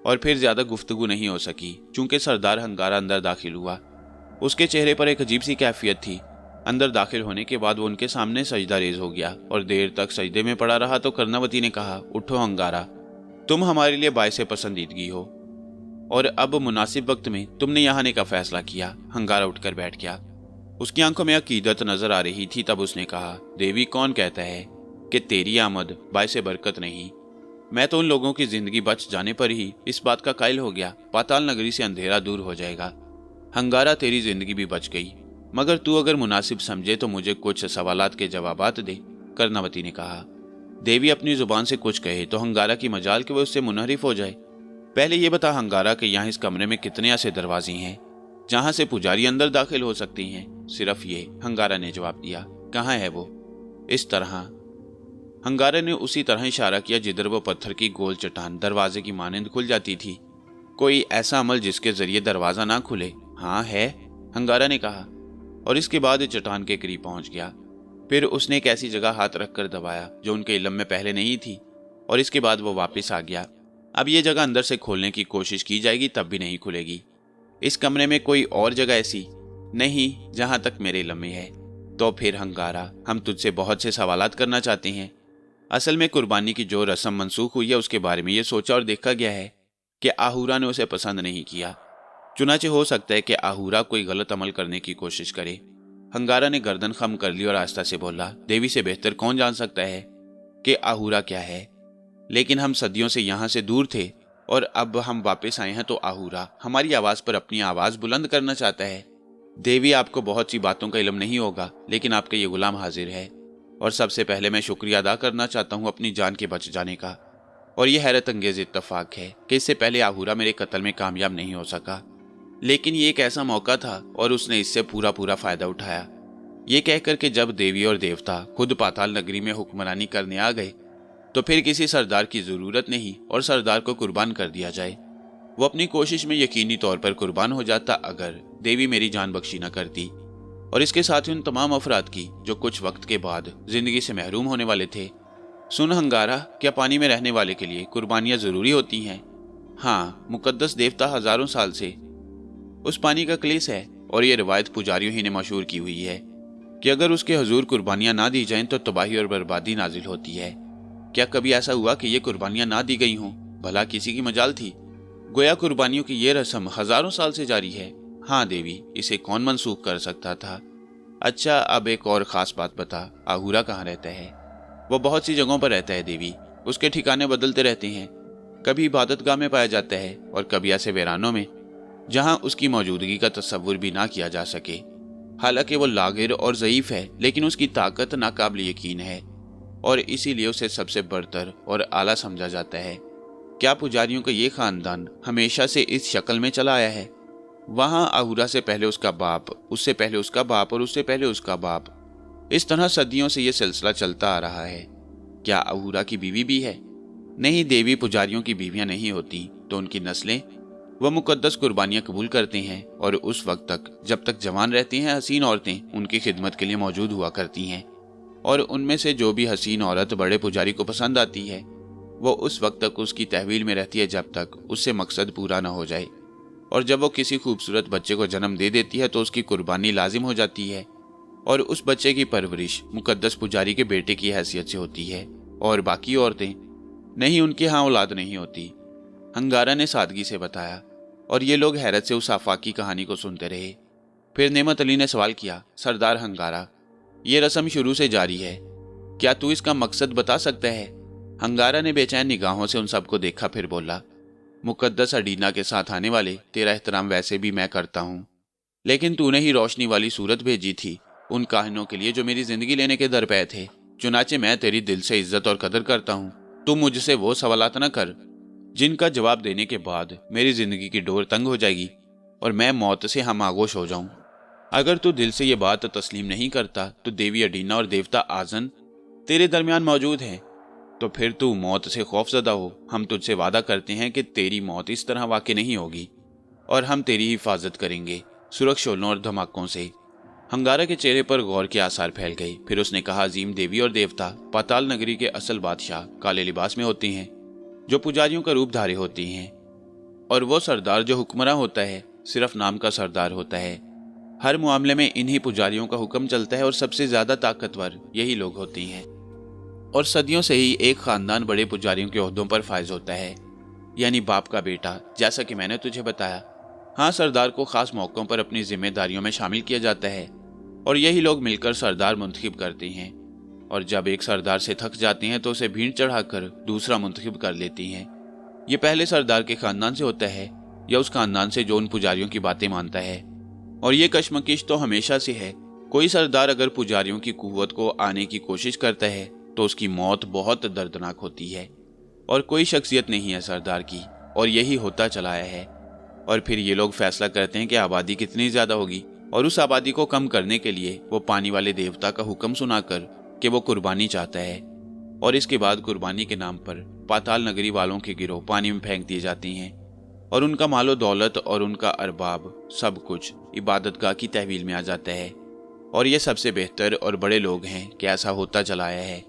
और फिर ज्यादा गुफ्तगू नहीं हो सकी, चूंकि सरदार हंगारा अंदर दाखिल हुआ। उसके चेहरे पर एक अजीब सी कैफियत थी। अंदर दाखिल होने के बाद वो उनके सामने सजदा रेज हो गया और देर तक सजदे में पड़ा रहा। तो कर्णावती ने कहा, उठो हंगारा, तुम हमारे लिए बायसे पसंदीदगी हो और अब मुनासिब वक्त में तुमने यहाँ आने का फैसला किया। हंगारा उठकर बैठ गया। उसकी आंखों में अकीदत नजर आ रही थी। तब उसने कहा, देवी, कौन कहता है कि तेरी आमद बायसे बरकत नहीं? मैं तो उन लोगों की जिंदगी बच जाने पर ही इस बात का कायल हो गया, पाताल नगरी से अंधेरा दूर हो जाएगा। हंगारा, तेरी जिंदगी भी बच गई, मगर तू अगर मुनासिब समझे तो मुझे कुछ सवालात के जवाबात दे। कर्णावती ने कहा, देवी अपनी जुबान से कुछ कहे तो हंगारा की मजाल कि वह उससे मुनहरिफ हो जाए। पहले ये बता हंगारा कि यहाँ इस कमरे में कितने ऐसे दरवाजे हैं जहां से पुजारी अंदर दाखिल हो सकती हैं? सिर्फ ये, हंगारा ने जवाब दिया। कहाँ है वो? इस तरह। हंगारा ने उसी तरह इशारा किया जिधर वो पत्थर की गोल चट्टान दरवाजे की मानिंद खुल जाती थी। कोई ऐसा अमल जिसके जरिए दरवाजा ना खुले? हाँ है, हंगारा ने कहा, और इसके बाद चट्टान के करीब पहुंच गया। फिर उसने एक ऐसी जगह हाथ रखकर दबाया जो उनके इल्म में पहले नहीं थी, और इसके बाद वो वापस आ गया। अब ये जगह अंदर से खोलने की कोशिश की जाएगी तब भी नहीं खुलेगी। इस कमरे में कोई और जगह ऐसी नहीं जहां तक मेरे इल्म में है। तो फिर हंगारा, हम तुझसे बहुत से सवालात करना चाहते हैं। असल में कुर्बानी की जो रस्म मनसूख हुई है उसके बारे में ये सोचा और देखा गया है कि आहूरा ने उसे पसंद नहीं किया। चुनाचे हो सकता है कि आहूरा कोई गलत अमल करने की कोशिश करे। हंगारा ने गर्दन खम कर ली और आस्था से बोला, देवी से बेहतर कौन जान सकता है कि आहूरा क्या है? लेकिन हम सदियों से यहाँ से दूर थे और अब हम वापस आए हैं तो आहूरा हमारी आवाज पर अपनी आवाज बुलंद करना चाहता है। देवी, आपको बहुत सी बातों का इल्म नहीं होगा, लेकिन आपके ये गुलाम हाजिर है। और सबसे पहले मैं शुक्रिया अदा करना चाहता हूँ अपनी जान के बच जाने का। और यह हैरत अंगेज इत्तफाक है कि इससे पहले आहूरा मेरे कत्ल में कामयाब नहीं हो सका, लेकिन ये एक ऐसा मौका था और उसने इससे पूरा फायदा उठाया। ये कहकर कि जब देवी और देवता खुद पाताल नगरी में हुक्मरानी करने आ गए तो फिर किसी सरदार की जरूरत नहीं और सरदार को कुर्बान कर दिया जाए। वो अपनी कोशिश में यकीनी तौर पर कुर्बान हो जाता अगर देवी मेरी जान बख्शी न करती, और इसके साथ ही उन तमाम अफराद की जो कुछ वक्त के बाद जिंदगी से महरूम होने वाले थे। सुन हंगारा, क्या पानी में रहने वाले के लिए कुर्बानियां जरूरी होती हैं? हाँ, मुकद्दस देवता हजारों साल से उस पानी का क्लेश है, और ये रिवायत पुजारियों ही ने मशहूर की हुई है कि अगर उसके हुजूर कुर्बानियां ना दी जाएं तो तबाही और बर्बादी नाजिल होती है। क्या कभी ऐसा हुआ कि ये कुर्बानियां ना दी गई हों? भला किसी की मजाल थी? गोया कुर्बानियों की ये रस्म हजारों साल से जारी है। हाँ देवी, इसे कौन मनसूख कर सकता था? अच्छा, अब एक और खास बात बता, आहूरा कहाँ रहता है? वो बहुत सी जगहों पर रहता है देवी, उसके ठिकाने बदलते रहते हैं। कभी इबादतगाह में पाया जाता है और कभी ऐसे वीरानों में जहां उसकी मौजूदगी का तस्वुर भी ना किया जा सके। हालांकि वो लागिर और ज़ईफ है, लेकिन उसकी ताकत नाकाबिल यकीन है और इसीलिए उसे सबसे बरतर और आला समझा जाता है। क्या पुजारियों का ये खानदान हमेशा से इस शक्ल में चला आया है? वहां आहूरा से पहले उसका बाप, उससे पहले उसका बाप और उससे पहले उसका बाप, इस तरह सदियों से यह सिलसिला चलता आ रहा है। क्या आहूरा की बीवी भी है? नहीं देवी, पुजारियों की बीवियां नहीं होती तो उनकी नस्लें। वह मुकद्दस कुर्बानियां कबूल करते हैं और उस वक्त तक जब तक जवान रहती हैं हसीन औरतें उनकी खिदमत के लिए मौजूद हुआ करती हैं, और उनमें से जो भी हसीन औरत बड़े पुजारी को पसंद आती है वो उस वक्त तक उसकी तहवील में रहती है जब तक उससे मकसद पूरा न हो जाए। और जब वो किसी खूबसूरत बच्चे को जन्म दे देती है तो उसकी कुर्बानी लाजिम हो जाती है, और उस बच्चे की परवरिश मुकद्दस पुजारी के बेटे की हैसियत से होती है। और बाकी औरतें नहीं, उनके यहाँ औलाद नहीं होती, हंगारा ने सादगी से बताया। और ये लोग हैरत से उस आफाकी कहानी को सुनते रहे। फिर नेमत अली ने सवाल किया, सरदार हंगारा, ये रस्म शुरू से जारी है, क्या तू इसका मकसद बता सकता है? हंगारा ने बेचैन निगाहों से उन सबको देखा, फिर बोला, मुकद्दस अडीना के साथ आने वाले तेरा एहतराम वैसे भी मैं करता हूँ, लेकिन तूने ही रोशनी वाली सूरत भेजी थी उन काहिनों के लिए जो मेरी जिंदगी लेने के दर पे थे। चुनाचे मैं तेरी दिल से इज्जत और कदर करता हूँ। तू मुझसे वो सवालात न कर जिनका जवाब देने के बाद मेरी जिंदगी की डोर तंग हो जाएगी और मैं मौत से हम आगोश हो जाऊं। अगर तू दिल से ये बात तस्लीम नहीं करता तो देवी अडीना और देवता आजन तेरे दरमियान मौजूद हैं, तो फिर तू मौत से खौफजदा हो। हम तुझसे वादा करते हैं कि तेरी मौत इस तरह वाक़ई नहीं होगी और हम तेरी हिफाजत करेंगे सुरक्षोलों और धमाकों से। हंगारा के चेहरे पर गौर के आसार फैल गए। फिर उसने कहा, अजीम देवी और देवता पाताल नगरी के असल बादशाह काले लिबास में होती हैं, जो पुजारियों का रूप धारे होती हैं, और वो सरदार जो हुक्मरान होता है सिर्फ नाम का सरदार होता है। हर मामले में इन्हीं पुजारियों का हुक्म चलता है और सबसे ज्यादा ताकतवर यही लोग होती हैं। और सदियों से ही एक खानदान बड़े पुजारियों के ओहदों पर फायज होता है, यानी बाप का बेटा, जैसा कि मैंने तुझे बताया। हाँ, सरदार को खास मौकों पर अपनी जिम्मेदारियों में शामिल किया जाता है और यही लोग मिलकर सरदार मुंतखब करते हैं। और जब एक सरदार से थक जाते हैं तो उसे भीड़ चढ़ाकर दूसरा मुंतखब कर लेती हैं। ये पहले सरदार के खानदान से होता है या उस खानदान से जो उन पुजारियों की बातें मानता है। और ये कशमकश तो हमेशा से है। कोई सरदार अगर पुजारियों की कुव्वत को आने की कोशिश करता है तो उसकी मौत बहुत दर्दनाक होती है। और कोई शख्सियत नहीं है सरदार की, और यही होता चला आया है। और फिर ये लोग फैसला करते हैं कि आबादी कितनी ज्यादा होगी, और उस आबादी को कम करने के लिए वो पानी वाले देवता का हुक्म सुनाकर कि वो कुर्बानी चाहता है। और इसके बाद कुर्बानी के नाम पर पाताल नगरी वालों के गिरोह पानी में फेंक दिए जाती हैं और उनका मालो दौलत और उनका अरबाब सब कुछ इबादतगाह की तहवील में आ जाता है। और ये सबसे बेहतर और बड़े लोग हैं कि ऐसा होता चला आया है।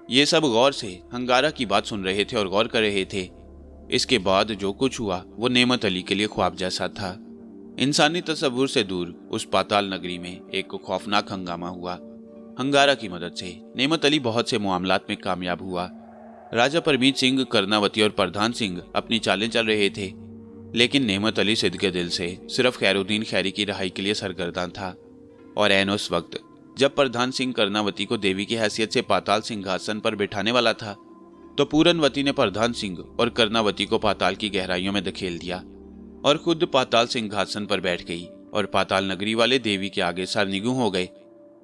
ये सब गौर से हंगारा की बात सुन रहे थे और गौर कर रहे थे। इसके बाद जो कुछ हुआ वो नेमत अली के लिए ख्वाब जैसा था। इंसानी तस्वुर से दूर उस पाताल नगरी में एक खौफनाक हंगामा हुआ। हंगारा की मदद से नेमत अली बहुत से मामलात में कामयाब हुआ। राजा परमीत सिंह, कर्नावती और प्रधान सिंह अपनी चालें चल रहे थे, लेकिन नेमत अली सिद्ध के दिल से सिर्फ खैरुद्दीन खैरी की रहाई के लिए सरगर्दान था। और ऐन उस वक्त जब प्रधान सिंह कर्नावती को देवी की हैसियत से पाताल सिंहासन पर बिठाने वाला था, तो पूरनवती ने प्रधान सिंह और कर्नावती को पाताल की गहराइयों में धकेल दिया और खुद पाताल सिंहासन पर बैठ गई। और पाताल नगरी वाले देवी के आगे सरनिगूं हो गए।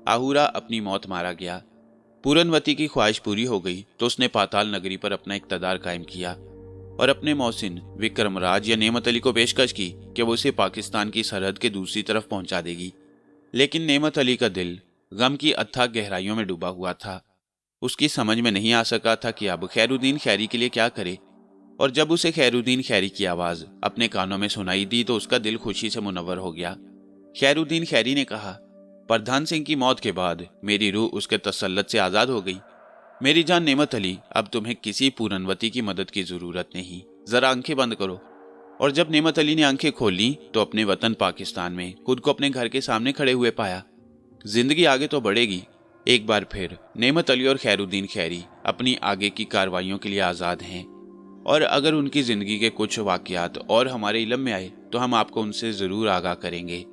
आहूरा अपनी मौत मारा गया। पूरनवती की ख्वाहिश पूरी हो गई तो उसने पाताल नगरी पर अपना इक्तदार कायम किया और अपने मौसिन विक्रमराज या नेमत अली को पेशकश की कि वो उसे पाकिस्तान की सरहद के दूसरी तरफ पहुंचा देगी। लेकिन नेमत अली का दिल गम की अथाह गहराइयों में डूबा हुआ था। उसकी समझ में नहीं आ सका था कि अब खैरुद्दीन खैरी के लिए क्या करे। और जब उसे खैरुद्दीन खैरी की आवाज अपने कानों में सुनाई दी तो उसका दिल खुशी से मुनव्वर हो गया। खैरुद्दीन खैरी ने कहा, प्रधान सिंह की मौत के बाद मेरी रूह उसके तसल्लत से आजाद हो गई। मेरी जान नेमत अली, अब तुम्हें किसी पूरनवती की मदद की जरूरत नहीं। जरा आंखें बंद करो। और जब नेमत अली ने आंखें खोली तो अपने वतन पाकिस्तान में खुद को अपने घर के सामने खड़े हुए पाया। जिंदगी आगे तो बढ़ेगी। एक बार फिर नेमत अली और खैरुद्दीन खैरी अपनी आगे की कार्रवाइयों के लिए आज़ाद हैं। और अगर उनकी जिंदगी के कुछ वाकयात और हमारे इल्म में आए तो हम आपको उनसे ज़रूर आगाह करेंगे।